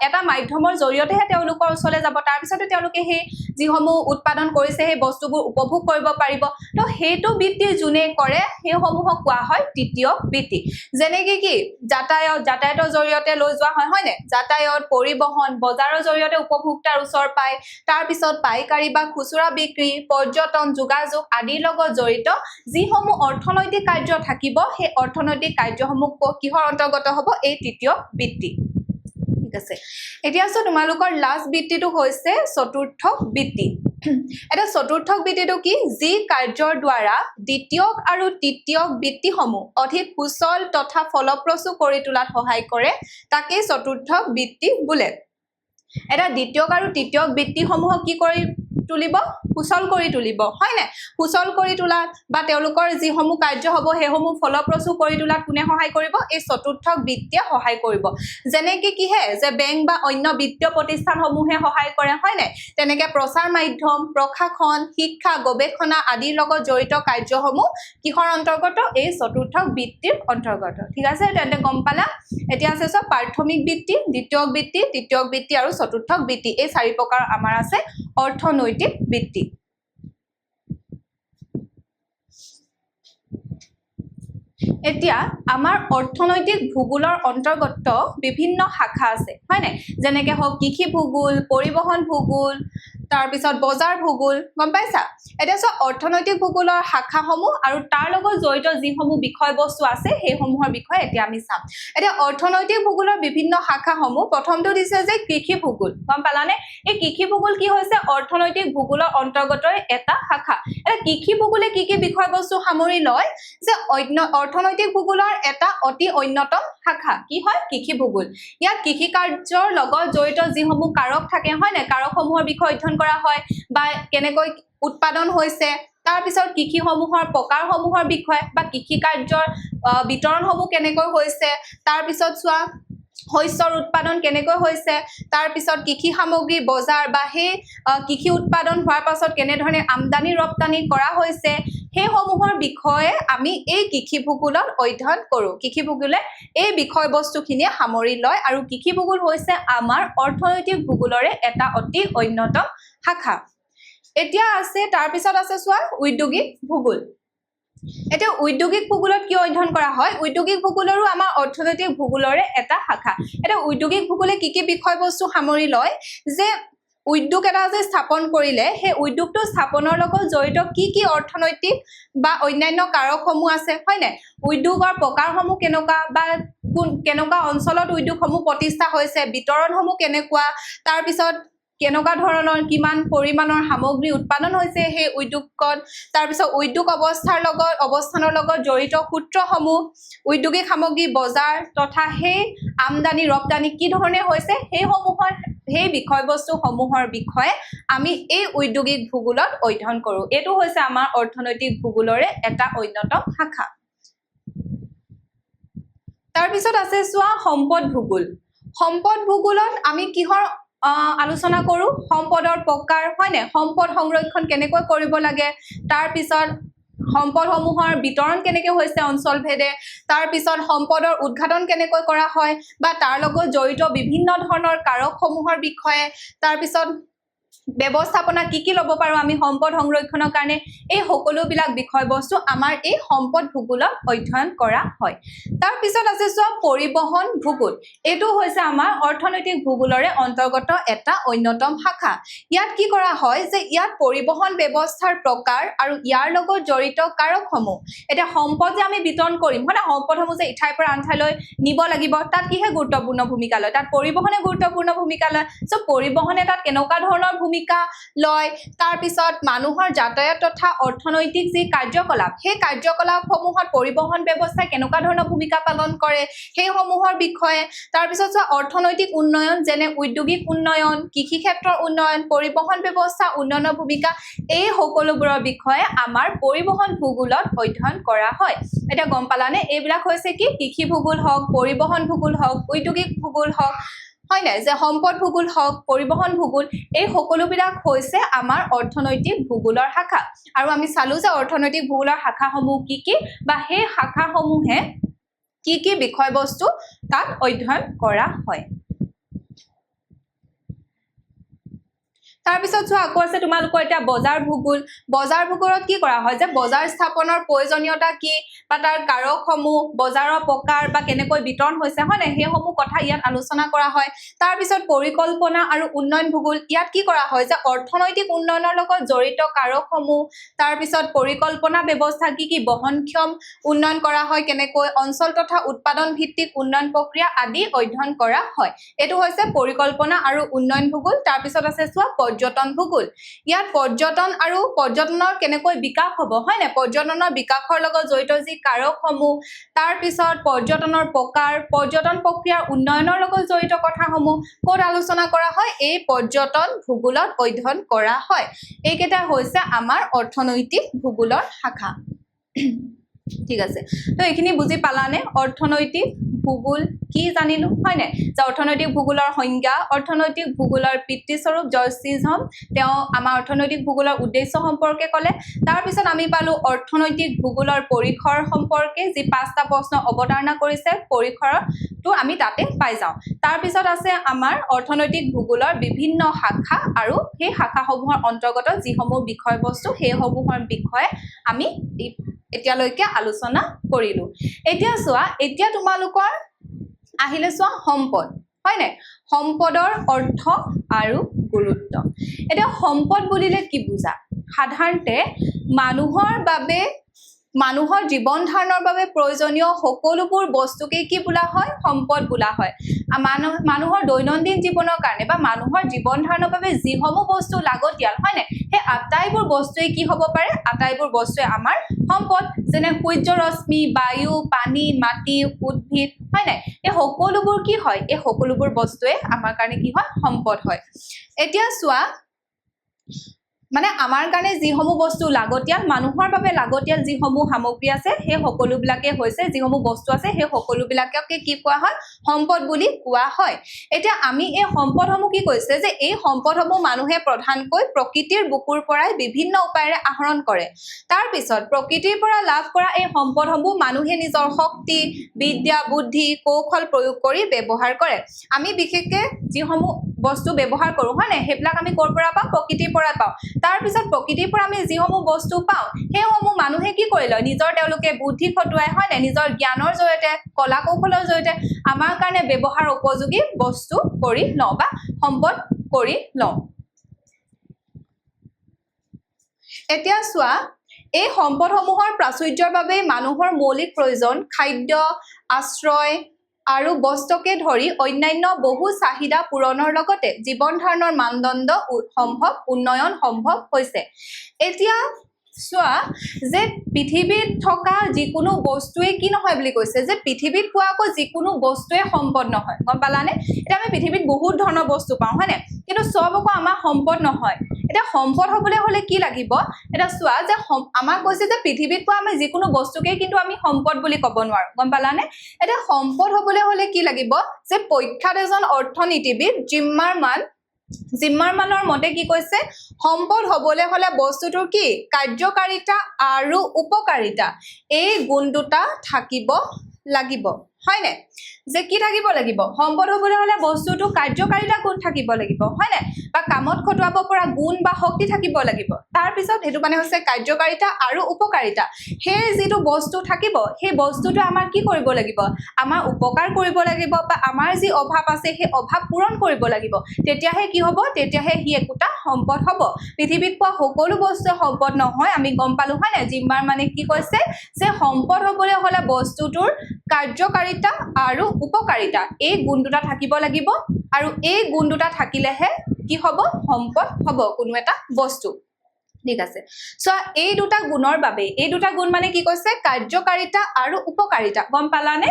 এটা মাধ্যমৰ জৰিয়তেহে তেওঁলোকৰ ওচৰলৈ যাব তাৰ পিছতে তেওঁলোকে সেই যিসমূহ উৎপাদন কৰিছে সেই বস্তুবোৰ উপভোগ কৰিব পাৰিব তো সেইটো বৃত্তি যোনে কৰে সেইসমূহক কোৱা হয় তৃতীয় বৃত্তি যেনেকৈ কি যাতায়াতৰ জৰিয়তে লৈ যোৱা হয় না যাতায়াত পৰিবহণ বজাৰৰ জৰিয়তে উপভোক্তাৰ ওচৰ পায় তাৰ পিছত পাইকাৰী বা খুচুৰা বিক্ৰী পৰ্যটন যোগাযোগ আদিৰ লগত জড়িত যিসমূহ অৰ্থনৈতিক কাৰ্য থাকিব সেই অৰ্থনৈতিক কাৰ্যসমূহ কিহৰ অন্তৰ্গত হ'ব এই তৃতীয় বৃত্তি ঠিক আছে এতিয়া চোৱা তোমালোকৰ লাষ্ট বৃত্তিটো হৈছে চতুৰ্থ বৃত্তি এটা চতুৰ্থ বৃত্তিটো কি যি কাৰ্যৰ দ্বাৰা দ্বিতীয় আৰু তৃতীয় বৃত্তিসমূহ অধিক কুশল তথা ফলপ্ৰসূ কৰি তোলাত সহায় কৰে তাকে চতুৰ্থ বৃত্তি বোলে এটা দ্বিতীয় আৰু তৃতীয় বৃত্তিসমূহক কি কৰি তুলিব কুশল কৰি তুলিব হয় না কুশল কৰি তোলাত বা তেওঁলোকৰ যিসমূহ কাৰ্য হ'ব সেইসমূহ ফলপ্ৰসূ কৰি তোলাত কোনে সহায় কৰিব এই চতুৰ্থ বৃত্তিয়ে সহায় কৰিব যেনেকৈ কিহে যে বেংক বা অন্য বিত্তীয় প্ৰতিষ্ঠানসমূহে সহায় কৰে হয় না তেনেকৈ প্ৰচাৰ মাধ্যম প্ৰশাসন শিক্ষা গৱেষণা আদিৰ লগত জড়িত কাৰ্যসমূহ কিহৰ অন্তৰ্গত এই চতুৰ্থ বৃত্তিৰ অন্তৰ্গত ঠিক আছে তেন্তে গম পালা এতিয়া আছে সব প্ৰাথমিক বৃত্তি দ্বিতীয় বৃত্তি তৃতীয় বৃত্তি আৰু চতুৰ্থ বৃত্তি এই চাৰি প্ৰকাৰ আমাৰ আছে অৰ্থনৈতিক বৃত্তি এতিয়া আমাৰ অৰ্থনৈতিক ভূগোলৰ অন্তৰ্গত বিভিন্ন শাখা আছে হয় নাই যেনেকৈ হওক কৃষি ভূগোল পৰিবহণ ভূগোল তাৰ পিছত বজাৰ ভূগোল গম পাইছা এতিয়া চোৱা অৰ্থনৈতিক ভূগোলৰ শাখাসমূহ আৰু তাৰ লগত জড়িত যিসমূহ বিষয়বস্তু আছে সেইসমূহৰ বিষয়ে এতিয়া আমি চাম এতিয়া অৰ্থনৈতিক ভূগোলৰ বিভিন্ন শাখাসমূহ প্ৰথমটো দিছে যে কৃষি ভূগোল গম পালানে এই কৃষি ভূগোল কি হৈছে অৰ্থনৈতিক ভূগোলৰ অন্তৰ্গত এটা শাখা এটা কৃষি ভূগোলে কি বিষয়বস্তু সামৰি লয় যে অৰ্থনৈতিক ভূগোলৰ এটা অতি অন্যতম শাখা কি হয় কৃষি ভূগোল ইয়াত কৃষি কাৰ্যৰ লগত জড়িত যিসমূহ কাৰক থাকে হয় না কাৰকসমূহৰ বিষয়ে অধ্যয়ন কৰা হয় বা কেনেকৈ উৎপাদন হৈছে তাৰ পিছত কৃষিসমূহৰ প্ৰকাৰসমূহৰ বিষয়ে বা কৃষি কাৰ্যৰ বিতৰণসমূহ কেনেকৈ হৈছে তাৰ পিছত চোৱা শস্যৰ উৎপাদন কেনেকৈ হৈছে তাৰ পিছত কৃষি সামগ্ৰী বজাৰ বা সেই কৃষি উৎপাদন হোৱাৰ পাছত কেনেধৰণে আমদানি ৰপ্তানি কৰা হৈছে সেইসমূহৰ বিষয়ে আমি এই কৃষি ভূগোলত অধ্যয়ন কৰোঁ কৃষি ভূগোলে এই বিষয়বস্তুখিনিয়ে সামৰি লয় আৰু কৃষি ভূগোল হৈছে আমাৰ অৰ্থনৈতিক ভূগোলৰে এটা অতি অন্যতম শাখা এতিয়া আছে তাৰ পিছত আছে চোৱা ঔদ্যোগিক ভূগোল এতিয়া ঔদ্যোগিক ভূগোলত কি অধ্যয়ন কৰা হয় ঔদ্যোগিক ভূগোলৰো আমাৰ অৰ্থনৈতিক ভূগোলৰে এটা শাখা এটা ঔদ্যোগিক ভূগোলে কি বিষয়বস্তু সামৰি লয় যে উদ্যোগ এটা যে স্থাপন কৰিলে সেই উদ্যোগটো স্থাপনৰ লগত জড়িত কি অৰ্থনৈতিক বা অন্যান্য কাৰকসমূহ আছে হয় নাই উদ্যোগৰ প্ৰকাৰসমূহ কেনেকুৱা বা কেনেকুৱা অঞ্চলত উদ্যোগসমূহ প্ৰতিষ্ঠা হৈছে বিতৰণসমূহ কেনেকুৱা তাৰ পিছত কেনেকুৱা ধৰণৰ কিমান পৰিমাণৰ সামগ্ৰী উৎপাদন হৈছে সেই উদ্যোগত তাৰ পিছত উদ্যোগ অৱস্থানৰ লগত জড়িত সূত্ৰসমূহ উদ্যোগিক সামগ্ৰী বজাৰ তথা সেই আমদানি ৰপ্তানি কি ধৰণে হৈছে সেই বিষয়বস্তুসমূহৰ বিষয়ে আমি এই ঔদ্যোগিক ভূগোলত অধ্যয়ন কৰোঁ এটো হৈছে আমাৰ অৰ্থনৈতিক ভূগোলৰে এটা অন্যতম শাখা তাৰ পিছত আছে সোৱা সম্পদ ভূগোলত আমি কিহৰ আলোচনা কৰো সম্পদৰ প্ৰকাৰ হয় নে সম্পদ সংৰক্ষণ কেনেকৈ কৰিব লাগে তাৰ পিছত সম্পদসমূহৰ বিতৰণ কেনেকৈ হৈছে অঞ্চল ভেদে তাৰ পিছত সম্পদৰ উৎঘাটন কেনেকৈ কৰা হয় বা তাৰ লগত জড়িত বিভিন্ন ধৰণৰ কাৰকসমূহৰ বিষয়ে তাৰ পিছত ব্যৱস্থাপনা কি ল'ব পাৰো আমি সম্পদ সংৰক্ষণৰ কাৰণে এই সকলো বিলাক বিষয়বস্তু আমাৰ এই সম্পদ ভূগোলত অধ্যয়ন কৰা হয় তাৰ পিছত আছে পৰিবহন ভূগোল এটো হৈছে আমাৰ অৰ্থনৈতিক ভূগোলৰে অন্তৰ্গত এটা অন্যতম শাখা ইয়াত কি কৰা হয় যে ইয়াত পৰিবহন ব্যৱস্থাৰ প্ৰকাৰ আৰু ইয়াৰ লগত জড়িত কাৰকসমূহ এটা সম্পদ যে আমি বিতৰণ কৰিম মানে সম্পদসমূহ যে ইঠাইৰ পৰা আন ঠাইলৈ নিব লাগিব তাত কিহে গুৰুত্বপূৰ্ণ ভূমিকা লয় তাত পৰিবহনে গুৰুত্বপূৰ্ণ ভূমিকা লয় পৰিবহনে তাত কেনেকুৱা ধৰণৰ ভূমিকা লয় তাৰ পিছত মানুহৰ যাতায়াত তথা অৰ্থনৈতিক যি কাৰ্যকলাপ সেই কাৰ্যকলাপসমূহত পৰিবহন ব্যৱস্থাই কেনেকুৱা ধৰণৰ ভূমিকা পালন কৰে সেই সমূহৰ বিষয়ে তাৰ পিছত অৰ্থনৈতিক উন্নয়ন যেনে উদ্যোগিক উন্নয়ন কৃষি ক্ষেত্ৰৰ উন্নয়ন পৰিবহন ব্যৱস্থা উন্নয়নৰ ভূমিকা এই সকলোবোৰৰ বিষয়ে আমাৰ পৰিবহন ভূগোলত অধ্যয়ন কৰা হয় এটা গম পালানে এইবিলাক হৈছে কি কৃষি ভূগোল হওক পৰিবহন ভূগোল হওক উদ্যোগিক ভূগোল হওক হয় নাই যে সম্পদ ভূগোল হওক পৰিবহন ভূগোল এই সকলোবিলাক হৈছে আমাৰ অৰ্থনৈতিক ভূগোলৰ শাখা আৰু আমি চালো যে অৰ্থনৈতিক ভূগোলৰ শাখাসমূহ কি বা সেই শাখাসমূহে কি বিষয়বস্তু তাত অধ্যয়ন কৰা হয় তাৰ পিছত আকৌ আছে তোমালোকৰ এটা বজাৰ ভূগোলত কি কৰা হয় যে বজাৰ স্থাপনৰ প্ৰয়োজনীয়তা কি বা তাৰ কাৰকসমূহ বজাৰৰ প্ৰকাৰ বা কেনেকৈ বিতৰণ হৈছে হয় নাই সেইসমূহ কথা ইয়াত আলোচনা কৰা হয় তাৰ পিছত পৰিকল্পনা আৰু উন্নয়ন ভূগোল ইয়াত কি কৰা হয় যে অৰ্থনৈতিক উন্নয়নৰ লগত জড়িত কাৰকসমূহ তাৰ পিছত পৰিকল্পনা ব্যৱস্থা কি বহনক্ষম উন্নয়ন কৰা হয় কেনেকৈ অঞ্চল তথা উৎপাদন ভিত্তিক উন্নয়ন প্ৰক্ৰিয়া আদি অধ্যয়ন কৰা হয় এটো হৈছে পৰিকল্পনা আৰু উন্নয়ন ভূগোল তাৰ পিছত আছে পৰ্যটন ভূগোল ইয়াত পৰ্যটন আৰু পৰ্যটনৰ কেনেকৈ বিকাশ হ'ব হয় না পৰ্যটনৰ বিকাশৰ লগত জড়িত যি কাৰকসমূহ তাৰ পিছত পৰ্যটনৰ প্ৰকাৰ পৰ্যটন প্ৰক্ৰিয়াৰ উন্নয়নৰ লগত জড়িত কথাসমূহ ক'ত আলোচনা কৰা হয় এই পৰ্যটন ভূগোলত অধ্যয়ন কৰা হয় এইকেইটা হৈছে আমাৰ অৰ্থনৈতিক ভূগোলৰ শাখা ঠিক আছে তো এইখিনি বুজি পালানে অৰ্থনৈতিক ভূগোল কি জানিলো হয় নাই যে অৰ্থনৈতিক ভূগোলৰ সংজ্ঞা অৰ্থনৈতিক ভূগোলৰ পিতৃস্বৰূপ জৰ্জ চিজহম তেওঁ আমাৰ অৰ্থনৈতিক ভূগোলৰ উদ্দেশ্য সম্পৰ্কে ক'লে তাৰ পিছত আমি পালো অৰ্থনৈতিক ভূগোলৰ পৰিসৰ সম্পৰ্কে যি পাঁচটা প্ৰশ্ন অৱতাৰণা কৰিছে পৰিসৰটো আমি তাতে পাই যাওঁ তাৰ পিছত আছে আমাৰ অৰ্থনৈতিক ভূগোলৰ বিভিন্ন শাখা আৰু সেই শাখাসমূহৰ অন্তৰ্গত যিসমূহ বিষয়বস্তু সেইসমূহৰ বিষয়ে আমি এতিয়ালৈকে আলোচনা কৰিলো এতিয়া তোমালোকৰ আহিলে সম্পদ হয় নাই সম্পদৰ অৰ্থ আৰু গুৰুত্ব এটা সম্পদ বুলিলে কি বুজা সাধাৰণতে মানুহৰ জীৱন ধাৰণৰ বাবে প্ৰয়োজনীয় সকলোবোৰ বস্তুকে কি বোলা হয় সম্পদ বোলা হয় মানুহৰ দৈনন্দিন জীৱনৰ কাৰণে বা মানুহৰ জীৱন ধাৰণৰ বাবে যিসমূহ বস্তু লাগতিয়াল হয় নাই সেই আটাইবোৰ বস্তুৱে কি হ'ব পাৰে আটাইবোৰ বস্তুৱে আমাৰ সম্পদ যেনে সূৰ্য ৰশ্মি বায়ু পানী মাটি উদ্ভিদ হয় নাই এই সকলোবোৰ কি হয় এই সকলোবোৰ বস্তুৱে আমাৰ কাৰণে কি হয় সম্পদ হয় এতিয়া চোৱা মানে আমাৰ কাৰণে যিসমূহ বস্তু লাগতিয়াল মানুহৰ বাবে লাগতিয়াল যিসমূহ সামগ্ৰী আছে সেই সকলোবিলাকে হৈছে যিসমূহ বস্তু আছে সেই সকলোবিলাককে কি কোৱা হয় সম্পদ বুলি কোৱা হয় এতিয়া আমি এই সম্পদসমূহ কি কৈছে যে এই সম্পদসমূহ মানুহে প্ৰধানকৈ প্ৰকৃতিৰ বুকুৰ পৰাই বিভিন্ন উপায়েৰে আহৰণ কৰে তাৰ পিছত প্ৰকৃতিৰ পৰা লাভ কৰা এই সম্পদসমূহ মানুহে নিজৰ শক্তি বিদ্যা বুদ্ধি কৌশল প্ৰয়োগ কৰি ব্যৱহাৰ কৰে আমি বিশেষকৈ যিসমূহ বস্তু ব্যৱহাৰ কৰোঁ হয় নাই সেইবিলাক আমি ক'ৰ পৰা পাওঁ প্ৰকৃতিৰ পৰা পাওঁ তাৰ পিছত প্ৰকৃতিৰ পৰা আমি যিসমূহ বস্তু পাওঁ সেইসমূহ মানুহে কি কৰি লয় নিজৰ তেওঁলোকে বুদ্ধি খটুৱাই হয় নাই নিজৰ জ্ঞানৰ জৰিয়তে কলা কৌশলৰ জৰিয়তে আমাৰ কাৰণে ব্যৱহাৰ উপযোগী বস্তু কৰি লওঁ বা সম্পদ কৰি লওঁ এতিয়া চোৱা এই সম্পদসমূহৰ প্ৰাচুৰ্যৰ বাবে মানুহৰ মৌলিক প্ৰয়োজন খাদ্য আশ্ৰয় আৰু বস্তুকে ধৰি অন্যান্য বহু চাহিদা পূৰণৰ লগতে জীৱন ধাৰণৰ মানদণ্ড উন্নয়ন সম্ভৱ হৈছে এতিয়া চোৱা যে পৃথিৱীত থকা যিকোনো বস্তুৱে কি নহয় বুলি কৈছে যে পৃথিৱীত পোৱা আকৌ যিকোনো বস্তুৱে সম্পদ নহয় গম পালানে এটা আমি পৃথিৱীত বহুত ধৰণৰ বস্তু পাওঁ হয়নে কিন্তু সব আকৌ আমাৰ সম্পদ নহয় এটা সম্পদ হ'বলৈ হলে কি লাগিব এটা চোৱা যে আমাক কৈছে যে পৃথিৱীত পোৱা আমি যিকোনো বস্তুকে কিন্তু আমি সম্পদ বুলি ক'ব নোৱাৰো গম পালানে এটা সম্পদ হ'বলৈ হলে কি লাগিব যে পৰীক্ষাত এজন অৰ্থনীতিবিদ জিম্মাৰমানৰ মতে কি কৈছে সম্পদ হ'বলৈ হলে বস্তুটোৰ কি কাৰ্যকাৰিতা আৰু উপকাৰিতা এই গুণ দুটা থাকিব লাগিব হয় নাই যে কি থাকিব লাগিব সম্পদ হ'বলৈ হলে বস্তুটো কাৰ্যকাৰিতা গুণ থাকিব লাগিব হয় নাই বা কামত খটুৱাব পৰা গুণ বা শক্তি থাকিব লাগিব তাৰ পিছত হেতু মানে হৈছে কাৰ্যকাৰিতা আৰু উপকাৰিতা সেই যেটো বস্তু থাকিব সেই বস্তুটো আমাৰ কি কৰিব লাগিব আমাৰ উপকাৰ কৰিব লাগিব বা আমাৰ যি অভাৱ আছে সেই অভাৱ পূৰণ কৰিব লাগিব তেতিয়াহে কি হ'ব তেতিয়াহে হি একোটা সম্পদ হ'ব পৃথিৱীত পোৱা সকলো বস্তু সম্পদ নহয় আমি গম পালো হয় নাই জিম্মাৰ মানে কি কৈছে যে সম্পদ হ'বলৈ হলে বস্তুটোৰ কাৰ্যকাৰিতা আৰু উপকাৰিতা এই গুণ দুটা থাকিব লাগিব আৰু এই গুণ দুটা থাকিলেহে কি হ'ব সম্পদ হ'ব কোনো এটা বস্তু ঠিক আছে সো এই দুটা গুণৰ বাবে এই দুটা গুণ মানে কি কৈছে কাৰ্যকাৰিতা আৰু উপকাৰিতা গম পালানে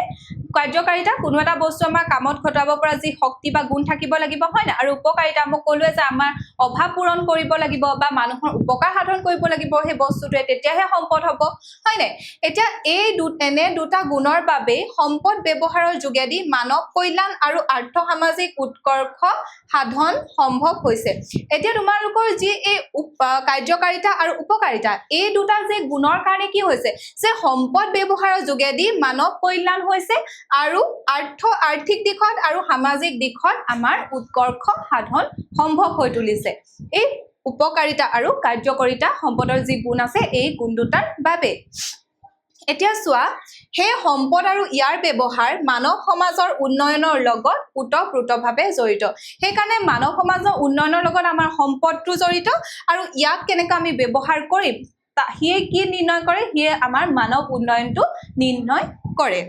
কাৰ্যকাৰিতা কোনো এটা বস্তু আমাৰ কামত খটাব পৰা যি শক্তি বা গুণ থাকিব লাগিব হয় না আৰু উপকাৰিতা মই ক'লোৱে যে আমাৰ অভাৱ পূৰণ কৰিব লাগিব বা মানুহৰ উপকাৰ সাধন কৰিব লাগিব সেই বস্তুটোৱে তেতিয়াহে সম্পদ হ'ব হয় না এতিয়া এই এনে দুটা গুণৰ বাবে সম্পদ ব্যৱহাৰৰ যোগেদি মানৱ কল্যাণ আৰু আৰ্থ সামাজিক উৎকৰ্ষ সাধন সম্ভৱ হৈছে এতিয়া তোমালোকৰ যি এই কাৰ্যকাৰিতা আৰু উপকাৰিতা এই দুটা যে গুণৰ কাৰণে কি হৈছে যে সম্পদ ব্যৱহাৰৰ যোগেদি মানৱ কল্যাণ হৈছে আৰু আৰ্থিক দিশত আৰু সামাজিক দিশত আমাৰ উৎকৰ্ষ সাধন সম্ভৱ হৈ তুলিছে এই উপকাৰিতা আৰু কাৰ্যকাৰিতা সম্পদৰ যি গুণ আছে এই গুণ দুটাৰ বাবে এতিয়া চোৱা সেই সম্পদ আৰু ইয়াৰ ব্যৱহাৰ মানৱ সমাজৰ উন্নয়নৰ লগত ওতঃপ্ৰোতভাৱে জড়িত সেইকাৰণে মানৱ সমাজৰ উন্নয়নৰ লগত আমাৰ সম্পদটো জড়িত আৰু ইয়াক কেনেকৈ আমি ব্যৱহাৰ কৰিম হিয়ে কি নিৰ্ণয় কৰে হিয়ে আমাৰ মানৱ উন্নয়নটো নিৰ্ণয় কৰে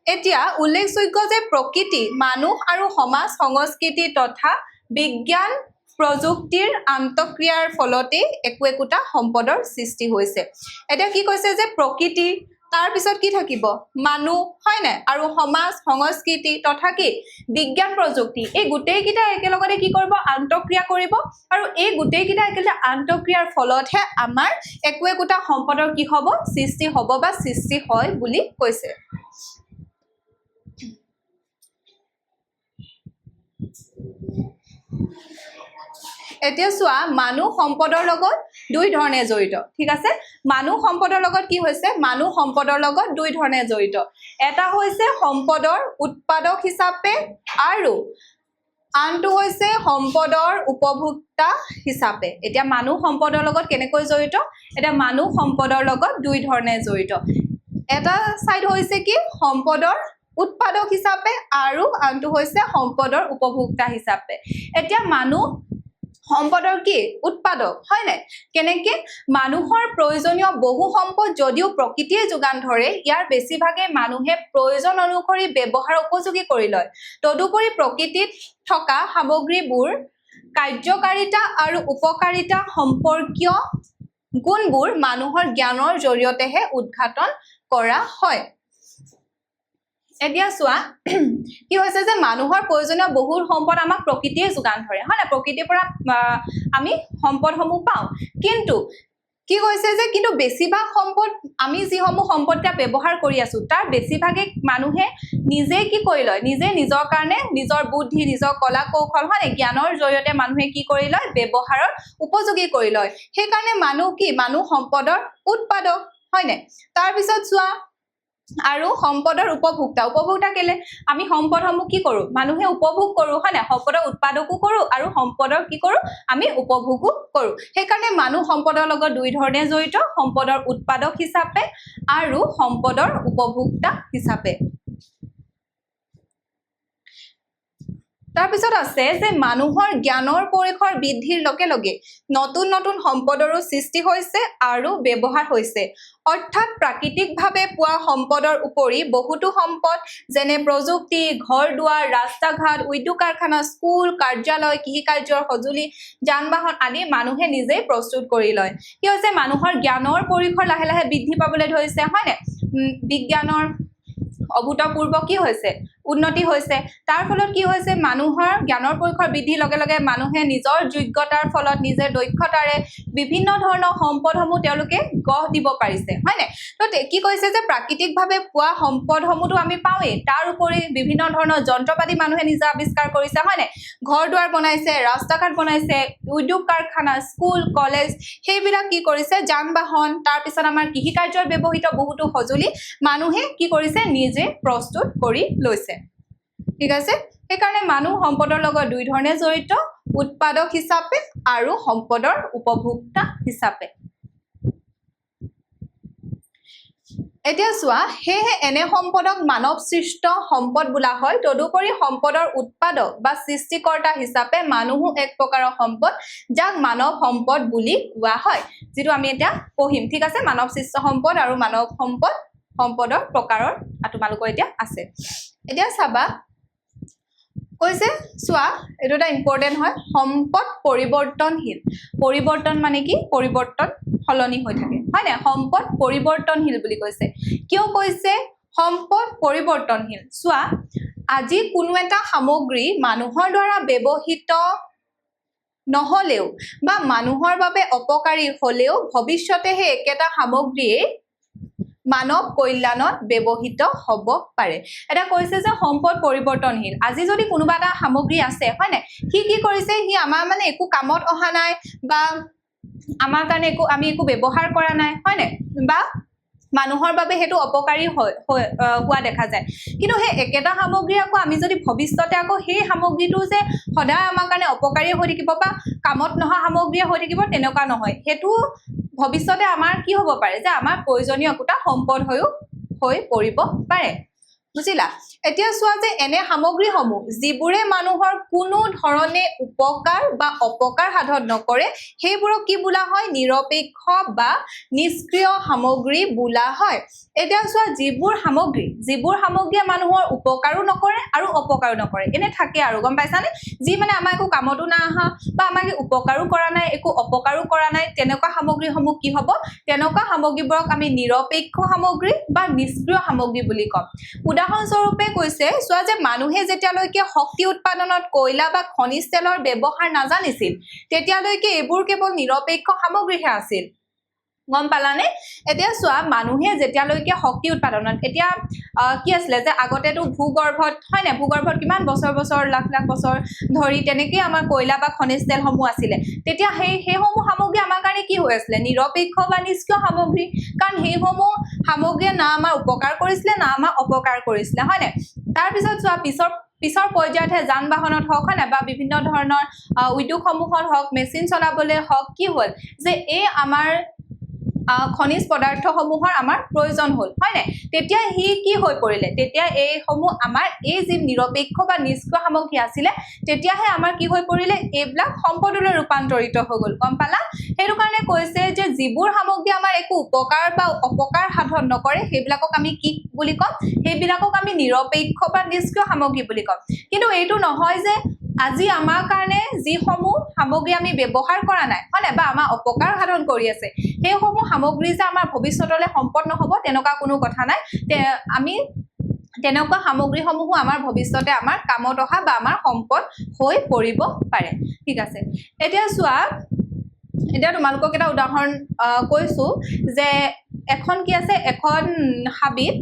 এতিয়া উল্লেখযোগ্য যে প্ৰকৃতি মানুহ আৰু সমাজ সংস্কৃতি তথা বিজ্ঞান প্ৰযুক্তিৰ আন্তঃক্ৰিয়াৰ ফলতে একোটা সম্পদৰ সৃষ্টি হৈছে এটা কি কৈছে যে প্ৰকৃতি তাৰ পিছত কি থাকিব মানুহ হয় না আৰু সমাজ সংস্কৃতি তথা কি বিজ্ঞান প্ৰযুক্তি এই গোটেই কিটা একেলগতে কি কৰিব আন্তঃক্ৰিয়া কৰিব আৰু এই গোটেই কিটা একেলগে আন্তঃক্ৰিয়াৰ ফলতহে আমাৰ একোটা সম্পদৰ কি হ'ব সৃষ্টি হ'ব বা সৃষ্টি হয় বুলি কৈছে এতিয়া চোৱা মানুহ সম্পদৰ লগত দুই ধৰণে জড়িত ঠিক আছে মানুহ সম্পদৰ লগত কি হৈছে মানুহ সম্পদৰ লগত দুই ধৰণে জড়িত এটা হৈছে সম্পদৰ উৎপাদক হিচাপে আৰু আনটো হৈছে সম্পদৰ উপভোক্তা হিচাপে এতিয়া মানুহ সম্পদৰ লগত কেনেকৈ জড়িত এটা মানুহ সম্পদৰ লগত দুই ধৰণে জড়িত এটা সাইড হৈছে কি সম্পদৰ উৎপাদক হিচাপে আৰু আনটো হৈছে সম্পদৰ উপভোক্তা হিচাপে এতিয়া মানুহ সম্পদৰ কি উৎপাদক হয় নাই কেনেকে মানুহৰ প্ৰয়োজনীয় বহু সম্পদ যদিও প্ৰকৃতিয়ে যোগান ধৰে ইয়াৰ বেছিভাগে মানুহে প্ৰয়োজন অনুসৰি ব্যৱহাৰ উপযোগী কৰি লয় তদুপৰি প্ৰকৃতিত থকা সামগ্ৰীবোৰ কাৰ্যকাৰিতা আৰু উপকাৰিতা সম্পৰ্কীয় গুণবোৰ মানুহৰ জ্ঞানৰ জৰিয়তেহে উদ্ঘাটন কৰা হয় এতিয়া চোৱা কি হৈছে যে মানুহৰ প্ৰয়োজনীয় বহু সম্পদ আমাক প্ৰকৃতিয়ে যোগান ধৰে হয় না প্ৰকৃতিৰ পৰা আমি সম্পদসমূহ পাওঁ কিন্তু কি কৈছে যে কিন্তু বেছিভাগ সম্পদ আমি যিসমূহ সম্পদটা ব্যৱহাৰ কৰি আছো তাৰ বেছিভাগে মানুহে নিজে কি কৰি লয় নিজে নিজৰ কাৰণে নিজৰ বুদ্ধি নিজৰ কলা কৌশল হয় জ্ঞানৰ জৰিয়তে মানুহে কি কৰি লয় ব্যৱহাৰৰ উপযোগী কৰি লয় সেই কাৰণে মানুহ কি মানুহ সম্পদৰ উৎপাদক হয় নাই তাৰ পিছত চোৱা আৰু সম্পদৰ উপভোক্তা উপভোক্তা কেলে আমি সম্পদসমূহ কি কৰো মানুহে উপভোগ কৰো হয় না সম্পদৰ উৎপাদকো কৰো আৰু সম্পদৰ কি কৰো আমি উপভোগো কৰো সেইকাৰণে মানুহ সম্পদৰ লগত দুই ধৰণে জড়িত সম্পদৰ উৎপাদক হিচাপে আৰু সম্পদৰ উপভোক্তা হিচাপে তাৰপিছত আছে যে মানুহৰ জ্ঞানৰ পৰিসৰ বৃদ্ধিৰ লগে লগে নতুন নতুন সম্পদৰো সৃষ্টি হৈছে আৰু ব্যৱহাৰ হৈছে অৰ্থাৎ প্ৰাকৃতিকভাৱে পোৱা সম্পদৰ উপৰি বহুতো সম্পদ যেনে প্ৰযুক্তি ঘৰ দুৱাৰ ৰাস্তা ঘাট উদ্যোগ কাৰখানা স্কুল কাৰ্যালয় কৃষি কাৰ্যৰ সঁজুলি যান বাহন আদি মানুহে নিজে প্ৰস্তুত কৰি লয় কি হৈছে মানুহৰ জ্ঞানৰ পৰিসৰ লাহে লাহে বৃদ্ধি পাবলৈ ধৰিছে হয়নে বিজ্ঞানৰ অভূতপূৰ্ব কি হৈছে উন্নতি হৈছে তাৰ ফলত কি হৈছে মানুহৰ জ্ঞানৰ পৰিসৰ বৃদ্ধিৰ লগে লগে মানুহে নিজৰ যোগ্যতাৰ ফলত নিজে দক্ষতাৰে বিভিন্ন ধৰণৰ সম্পদসমূহ তেওঁলোকে গঢ় দিব পাৰিছে হয়নে তো কি কৈছে যে প্ৰাকৃতিকভাৱে পোৱা সম্পদসমূহটো আমি পাওঁই তাৰ উপৰি বিভিন্ন ধৰণৰ যন্ত্ৰপাতি মানুহে নিজে আৱিষ্কাৰ কৰিছে হয়নে ঘৰ দুৱাৰ বনাইছে ৰাস্তা ঘাট বনাইছে উদ্যোগ কাৰখানা স্কুল কলেজ সেইবিলাক কি কৰিছে যান বাহন তাৰ পিছত আমাৰ কৃষি কাৰ্যৰ ব্যৱহৃত বহুতো সঁজুলি মানুহে কি কৰিছে নিজে প্ৰস্তুত কৰি লৈছে ঠিক আছে সেইকাৰণে মানুহ সম্পদৰ লগত দুই ধৰণে জড়িত উৎপাদক হিচাপে আৰু সম্পদৰ উপভোক্তা হিচাপে এতিয়া চোৱা হেহে এনে সম্পদক মানৱ সৃষ্ট সম্পদ বোলা হয় তদুপৰি সম্পদৰ উৎপাদক বা সৃষ্টিকৰ্তা হিচাপে মানুহো এক প্ৰকাৰৰ সম্পদ যাক মানৱ সম্পদ বুলি কোৱা হয় যেটো আমি এটা পঢ়িম ঠিক আছে মানৱ সৃষ্ট সম্পদ আৰু মানৱ সম্পদৰ প্ৰকাৰৰ তোমালোকৰ এতিয়া আছে এতিয়া চাবা কৈছে চোৱা এটা ইম্পৰ্টেন্ট হয় সম্পদ পৰিৱৰ্তনশীল পৰিৱৰ্তন মানে কি পৰিৱৰ্তন হলনি হৈ থাকে হয় না সম্পদ পৰিৱৰ্তনশীল বুলি কৈছে কিয় কৈছে সম্পদ পৰিৱৰ্তনশীল চোৱা আজি কোনো এটা সামগ্ৰী মানুহৰ দ্বাৰা ব্যৱহৃত নহলেও বা মানুহৰ বাবে অপকাৰী হলেও ভৱিষ্যতে হে একেটা সামগ্ৰীয়ে মানৱ কল্যাণত ব্যৱহৃত হ'ব পাৰে এটা কৈছে যে সম্পদ পৰিৱৰ্তনশীল আজি যদি কোনোবা এটা সামগ্ৰী আছে হয় না কি কি কৰিছে হি আমাৰ মানে একো কামত অহা নাই বা আমাৰ কাৰণে আমি একো ব্যৱহাৰ কৰা নাই হয় না বা মানুহৰ বাবে হেতু অপকাৰী হোৱা দেখা যায় কিন্তু হে একেটা সামগ্ৰী আকৌ আমি যদি ভৱিষ্যতে আকৌ সেই সামগ্ৰীটো যে সদায় আমাৰ কাৰণে অপকাৰী হৈ থাকিব বা কামত নহা সামগ্ৰী হৈ থাকিব তেনেকুৱা নহয় হেতু ভৱিষ্যতে আমাৰ কি হ'ব পাৰে যে আমাৰ প্ৰয়োজনীয় কোটা সম্পদ হৈ পৰিব পাৰে বুজিলা এতিয়া চোৱা যে এনে সামগ্ৰীসমূহ যিবোৰে মানুহৰ কোনো ধৰণে উপকাৰ বা অপকাৰ সাধন নকৰে সেইবোৰক কি বোলা হয় নিৰপেক্ষ বা নিষ্ক্ৰিয় সামগ্ৰী বোলা হয় এতিয়া চোৱা যিবোৰ সামগ্ৰী মানুহৰ উপকাৰো নকৰে আৰু অপকাৰো নকৰে এনে থাকে আৰু গম পাইছানে যি মানে আমাৰ একো কামতো না আহা বা আমাক উপকাৰো কৰা নাই একো অপকাৰো কৰা নাই তেনেকুৱা সামগ্ৰীসমূহ কি হ'ব তেনেকুৱা সামগ্ৰীবোৰক আমি নিৰপেক্ষ সামগ্ৰী বা নিষ্ক্ৰিয় সামগ্ৰী বুলি কম উদাহৰণস্বৰূপে কৈছে চোৱা যে মানুহে যেতিয়ালৈকে শক্তি উৎপাদনত কয়লা বা খনিজ তেলৰ ব্যৱহাৰ নাজানিছিল তেতিয়ালৈকে এইবোৰ কেৱল নিৰপেক্ষ সামগ্ৰীহে আছিল গম পালানে এতিয়া চোৱা মানুহে যেতিয়ালৈকে শক্তি উৎপাদনত এতিয়া কি আছিলে যে আগতেটো ভূগৰ্ভত হয় না ভূগৰ্ভত কিমান বছৰ লাখ বছৰ ধৰি তেনেকৈ আমাৰ কয়লা বা খনিজ তেলসমূহ আছিলে তেতিয়া সেইসমূহ সামগ্ৰী আমাৰ কাৰণে কি হৈ আছিলে নিৰপেক্ষ বা নিষ্ক্ৰিয় সামগ্ৰী কাৰণ সেইসমূহ সামগ্ৰীয়ে না আমাৰ উপকাৰ কৰিছিলে না আমাৰ অপকাৰ কৰিছিলে হয় না তাৰ পিছত চোৱা পিছৰ পৰ্যায়তহে যান বাহনত হওক হয় না বা বিভিন্ন ধৰণৰ উদ্যোগসমূহত হওক মেচিন চলাবলৈ হওক কি হ'ল যে এই আমাৰ খনিজ পদাৰ্থসমূহৰ আমাৰ প্ৰয়োজন হ'ল হয় না তেতিয়া হি কি হৈ পৰিলে তেতিয়া এই সমূহ আমাৰ এই যি নিৰপেক্ষ বা নিষ্ক্ৰিয় সামগ্ৰী আছিল তেতিয়াহে আমাৰ কি হৈ পৰিলে এইবিলাক সম্পদলৈ ৰূপান্তৰিত হৈ গ'ল গম পালা হেতু কাৰণে কৈছে যে যিবোৰ সামগ্ৰী আমাৰ একো উপকাৰ বা অপকাৰ সাধন নকৰে সেইবিলাকক আমি কি বুলি কম সেইবিলাকক আমি নিৰপেক্ষ বা নিষ্ক্ৰিয় সামগ্ৰী বুলি কম কিন্তু এইটো নহয় যে আজি আমাৰ কাৰণে যিসমূহ সামগ্ৰী আমি ব্যৱহাৰ কৰা নাই হয় বা আমাৰ অপকাৰ সাধন কৰি আছে সেইসমূহ সামগ্ৰী যে আমাৰ ভৱিষ্যতলৈ সম্পদ নহব তেনেকুৱা কোনো কথা নাই আমি তেনেকুৱা সামগ্ৰীসমূহ আমাৰ ভৱিষ্যতে আমাৰ কামত অহা বা আমাৰ সম্পদ হৈ পৰিব পাৰে ঠিক আছে এতিয়া চোৱা এতিয়া তোমালোকক এটা উদাহৰণ কৈছো যে এখন কি আছে এখন হাবিত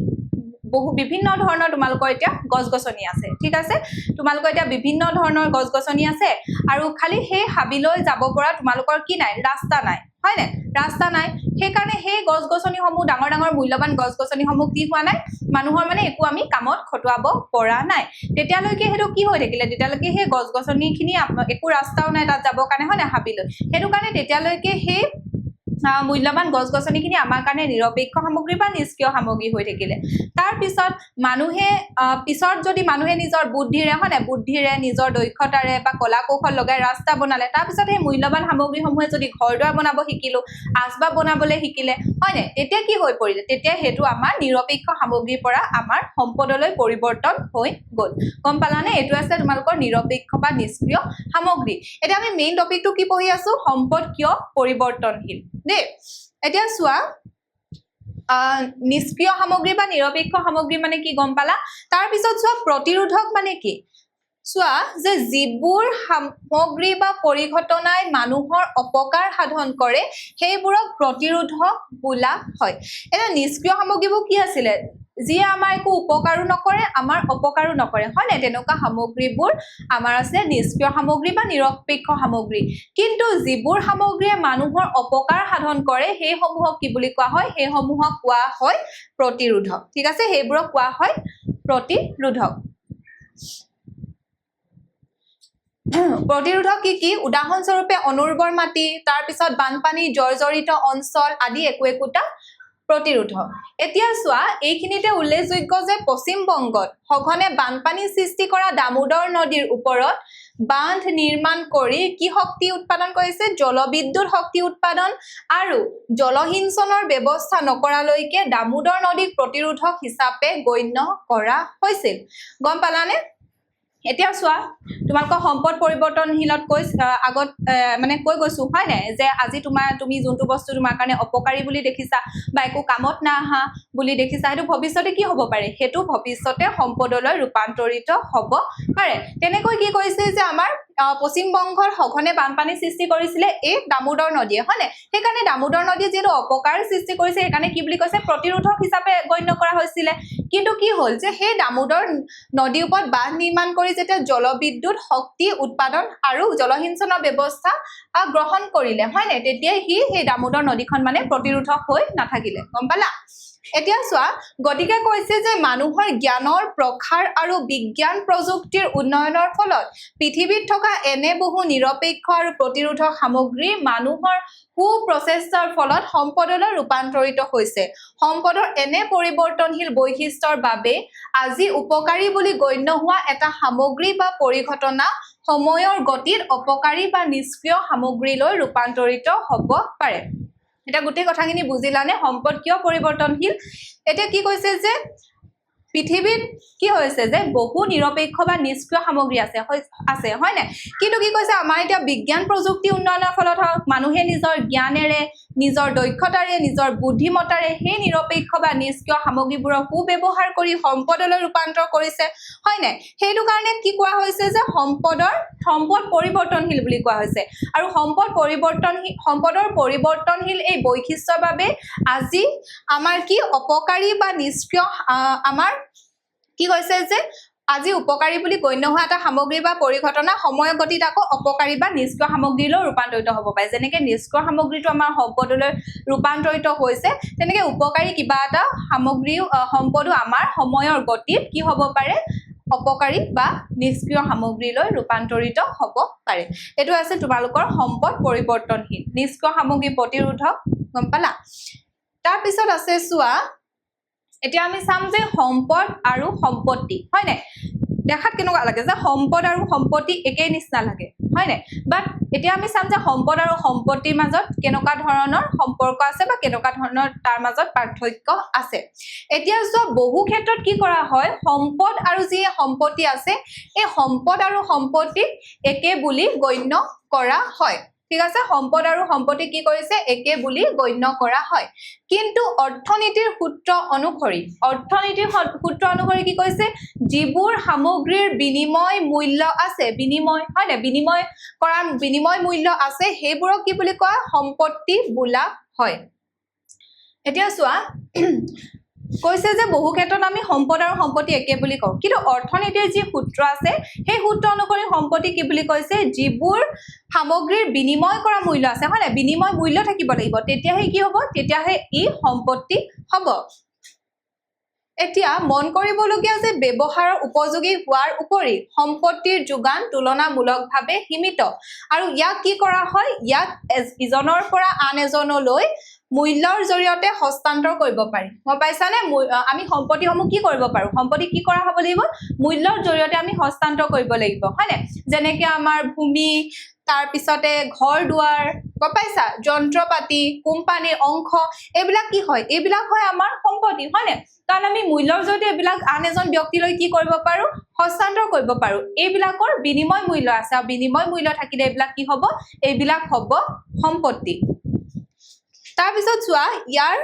বহু বিভিন্ন ধৰণৰ তোমালোকৰ এতিয়া গছ-গছনি আছে ঠিক আছে তোমালোকৰ এতিয়া বিভিন্ন ধৰণৰ গছ-গছনি আছে আৰু খালি সেই হাবিলৈ যাব পৰা তোমালোকৰ কি নাই ৰাস্তা নাই হয় নাই ৰাস্তা নাই সেইকাৰণে সেই গছ-গছনিসমূহ ডাঙৰ ডাঙৰ মূল্যৱান গছ-গছনিসমূহ কি হোৱা নাই মানুহৰ মানে একো আমি কামত খটুৱাব পৰা নাই তেতিয়ালৈকে হেতু কি হৈ থাকিলে তেতিয়ালৈকে সেই গছ-গছনিখিনি একো ৰাস্তাও নাই তাত যাব কাৰণে হয় নাই হাবিলৈ হেতু কাৰণে তেতিয়ালৈকে সেই মূল্যৱান গছ-গছনিখিনি আমাৰ কাৰণে নিৰপেক্ষ সামগ্ৰী বা নিষ্ক্ৰিয় সামগ্ৰী হৈ থাকিলে তাৰ পিছত মানুহে পিছত যদি মানুহে নিজৰ বুদ্ধিৰে হয় বুদ্ধিৰে নিজৰ দক্ষতাৰে বা কলা কৌশল লগাই ৰাস্তা বনালে তাৰ পিছত সেই মূল্যৱান সামগ্ৰীসমূহে যদি ঘৰ-দুৱাৰ বনাব শিকিলো আচবাব বনাবলৈ শিকিলে হয় নাই তেতিয়া কি হৈ পৰিলে তেতিয়া হেতু আমাৰ নিৰপেক্ষ সামগ্ৰীৰ পৰা আমাৰ সম্পদলৈ পৰিৱৰ্তন হৈ গল গম পালানে এটো আছে তোমালোকৰ নিৰপেক্ষ বা নিষ্ক্ৰিয় সামগ্ৰী এটা আমি মেইন টপিকটো কি পঢ়ি আছো সম্পদ কিয় পৰিৱৰ্তনশীল দে এতিয়া চোৱা নিষ্ক্ৰিয় সামগ্ৰী বা নিৰপেক্ষ সামগ্ৰী মানে কি গম পালা তাৰ পিছত চোৱা প্ৰতিৰোধক মানে কি চোৱা যে যিবোৰ সামগ্ৰী বা পৰিঘটনাই মানুহৰ অপকাৰ সাধন কৰে সেইবোৰক প্ৰতিৰোধক বোলা হয় এটা নিষ্ক্ৰিয় সামগ্ৰীবোৰ কি আছিলে যিয়ে আমাৰ একো উপকাৰো নকৰে আমাৰ অপকাৰো নকৰে হয় নাই তেনেকুৱা সামগ্ৰীবোৰ আমাৰ আছে নিষ্ক্ৰিয় সামগ্ৰী বা নিৰপেক্ষ সামগ্ৰী কিন্তু যিবোৰ সামগ্ৰীয়ে মানুহৰ অপকাৰ সাধন কৰে সেই সমূহক কি বুলি কোৱা হয় সেই সমূহক কোৱা হয় প্ৰতিৰোধক ঠিক আছে সেইবোৰক কোৱা হয় প্ৰতিৰোধক প্ৰতিৰোধক কি উদাহৰণস্বৰূপে অনুৰ্বৰ মাটি তাৰ পিছত বানপানী জৰ্জৰিত অঞ্চল আদি একোটা প্ৰতিৰোধক এতিয়া চোৱা এইখিনিতে উল্লেখযোগ্য যে পশ্চিম বংগত সঘনে বানপানী সৃষ্টি কৰা দামোদৰ নদীৰ ওপৰত বান্ধ নিৰ্মাণ কৰি কি শক্তি উৎপাদন কৰিছে জলবিদ্যুৎ শক্তি উৎপাদন আৰু জলসিঞ্চনৰ ব্যৱস্থা নকৰালৈকে দামোদৰ নদীক প্ৰতিৰোধক হিচাপে গণ্য কৰা হৈছিল গম পালানে এতিয়া চোৱা তোমালোকৰ সম্পদ পৰিৱৰ্তনশীলত আগত মানে কৈ গৈছো হয় নাই যে আজি তুমি যোনটো বস্তু তোমাৰ কাৰণে অপকাৰী বুলি দেখিছা বা একো কামত না আহা বুলি দেখিছা সেইটো ভৱিষ্যতে কি হ'ব পাৰে সেইটো ভৱিষ্যতে সম্পদলৈ ৰূপান্তৰিত হ'ব পাৰে তেনেকৈ কি কৈছে যে আমাৰ পশ্চিম বংগৰ সঘনে বানপানী সৃষ্টি কৰিছিলে এই দামোদৰ নদীয়ে হয় নাই সেইকাৰণে দামোদৰ নদী যেটো অপকাৰ সৃষ্টি কৰিছে সেইকাৰণে কি বুলি কৈছে প্ৰতিৰোধক হিচাপে গণ্য কৰা হৈছিলে কিন্তু কি হ'ল যে সেই দামোদৰ নদীৰ ওপৰত বান্ধ নিৰ্মাণ কৰি যেতিয়া জলবিদ্যুৎ শক্তি উৎপাদন আৰু জলসিঞ্চনৰ ব্যৱস্থা গ্ৰহণ কৰিলে হয় নাই তেতিয়া সেই দামোদৰ নদীখন মানে প্ৰতিৰোধক হৈ নাথাকিলে গম পালা এতিয়া চোৱা গতিকে কৈছে যে মানুহৰ জ্ঞানৰ প্ৰসাৰ আৰু বিজ্ঞান প্ৰযুক্তিৰ উন্নয়নৰ ফলত পৃথিৱীত থকা এনে বহু নিৰপেক্ষ আৰু প্ৰতিৰোধক সামগ্ৰী মানুহৰ সুপ্ৰচেষ্টাৰ ফলত সম্পদলৈ ৰূপান্তৰিত হৈছে সম্পদৰ এনে পৰিৱৰ্তনশীল বৈশিষ্ট্যৰ বাবে আজি উপকাৰী বুলি গণ্য হোৱা এটা সামগ্ৰী বা পৰিঘটনা সময়ৰ গতিত অপকাৰী বা নিষ্ক্ৰিয় সামগ্ৰীলৈ ৰূপান্তৰিত হ'ব পাৰে এটা গোটেই কথাখিনি বুজিলানে সম্পদ কিয় পৰিৱৰ্তনশীল এটা কি কৈছে যে পৃথিৱীত কি হৈছে যে বহু নিৰপেক্ষ বা নিষ্ক্ৰিয় সামগ্ৰী আছে হয় নাই কিন্তু কি কৈছে আমাৰ এতিয়া বিজ্ঞান প্ৰযুক্তি উন্নয়নৰ ফলত মানুহে নিজৰ জ্ঞানেৰে নিজৰ দক্ষতাৰে নিজৰ বুদ্ধিমতাৰে সেই নিৰপেক্ষ বা নিষ্ক্ৰিয় সামগ্ৰীবোৰৰ সুব্যৱহাৰ কৰি সম্পদলৈ ৰূপান্তৰ কৰিছে হয় নাই সেইটো কাৰণে কি কোৱা হৈছে যে সম্পদ পৰিৱৰ্তনশীল বুলি কোৱা হৈছে আৰু সম্পদৰ পৰিৱৰ্তনশীল এই বৈশিষ্ট্যৰ বাবে আজি আমাৰ কি অপকাৰী বা নিষ্ক্ৰিয় আমাৰ কি কৈছে যে আজি উপকাৰী বুলি গণ্য হোৱা এটা সামগ্ৰী বা পৰিঘটনা সময়ৰ গতিত আকৌ অপকাৰী বা নিষ্ক্ৰিয় সামগ্ৰীলৈ ৰূপান্তৰিত হ'ব পাৰে যেনেকৈ নিষ্ক্ৰিয় সামগ্ৰীটো আমাৰ সম্পদলৈ ৰূপান্তৰিত হৈছে তেনেকৈ উপকাৰী কিবা এটা সামগ্ৰী সম্পদো আমাৰ সময়ৰ গতিত কি হ'ব পাৰে অপকাৰী বা নিষ্ক্ৰিয় সামগ্ৰীলৈ ৰূপান্তৰিত হ'ব পাৰে এটো আছে তোমালোকৰ সম্পদ পৰিৱৰ্তনশীল নিষ্ক্ৰিয় সামগ্ৰী প্ৰতিৰোধক গম পালা তাৰ পিছত আছে চোৱা এতিয়া আমি চাম যে সম্পদ আৰু সম্পত্তি হয় নাই দেখাত কেনেকুৱা লাগে যে সম্পদ আৰু সম্পত্তি একেই নিচিনা লাগে হয় নাই বাট এতিয়া আমি চাম যে সম্পদ আৰু সম্পত্তিৰ মাজত কেনেকুৱা ধৰণৰ সম্পৰ্ক আছে বা কেনেকুৱা ধৰণৰ তাৰ মাজত পাৰ্থক্য আছে এতিয়া বহু ক্ষেত্ৰত কি কৰা হয় সম্পদ আৰু যি সম্পত্তি আছে এই সম্পদ আৰু সম্পত্তিক একে বুলি গণ্য কৰা হয় ঠিক আছে সম্পদ আৰু সম্পত্তি কি কৰিছে একে বুলি গণ্য কৰা হয় কিন্তু অৰ্থনীতিৰ সূত্ৰ অনুসৰি কি কৈছে যিবোৰ সামগ্ৰীৰ বিনিময় মূল্য আছে বিনিময় হয় না বিনিময় মূল্য আছে সেইবোৰক কি বুলি কোৱা সম্পত্তি বোলা হয় এতিয়া চোৱা কৈছে যে বহু ক্ষেত্ৰত আমি সম্পদ আৰু সম্পত্তি একে বুলি কওঁ, কিন্তু অৰ্থনীতিৰ যি সূত্ৰ আছে সেই সূত্ৰ অনুসৰি সম্পত্তি কি বুলি কৈছে, যিবোৰ সামগ্ৰীৰ বিনিময় কৰা মূল্য আছে, হয় নাই, বিনিময় মূল্য থাকিব লাগিব, তেতিয়াহে কি হ'ব, তেতিয়াহে ই সম্পত্তি হ'ব। এতিয়া মন কৰিবলগীয়া যে ব্যৱহাৰৰ উপযোগী হোৱাৰ উপৰি সম্পত্তিৰ যোগান তুলনামূলকভাৱে সীমিত, আৰু ইয়াক কি কৰা হয়, ইয়াক ইজনৰ পৰা আন এজনলৈ মূল্যৰ জৰিয়তে হস্তান্তৰ কৰিব পাৰি। গম পাইছানে, আমি সম্পত্তিসমূহ কি কৰিব পাৰো, সম্পত্তি কি কৰা হ'ব লাগিব, মূল্যৰ জৰিয়তে আমি হস্তান্তৰ কৰিব লাগিব, হয়নে, যেনেকে আমাৰ ভূমি, তাৰ পিছতে ঘৰ দুৱাৰ, গম পাইছা, যন্ত্ৰপাতি, কোম্পানীৰ অংশ, এইবিলাক কি হয়, এইবিলাক হয় আমাৰ সম্পত্তি, হয়নে, কাৰণ আমি মূল্যৰ জৰিয়তে এইবিলাক আন এজন ব্যক্তিলৈ কি কৰিব পাৰো, হস্তান্তৰ কৰিব পাৰো। এইবিলাকৰ বিনিময় মূল্য আছে, আৰু বিনিময় মূল্য থাকিলে এইবিলাক কি হ'ব, এইবিলাক হ'ব সম্পত্তি। তাৰপিছত চোৱা ইয়াৰ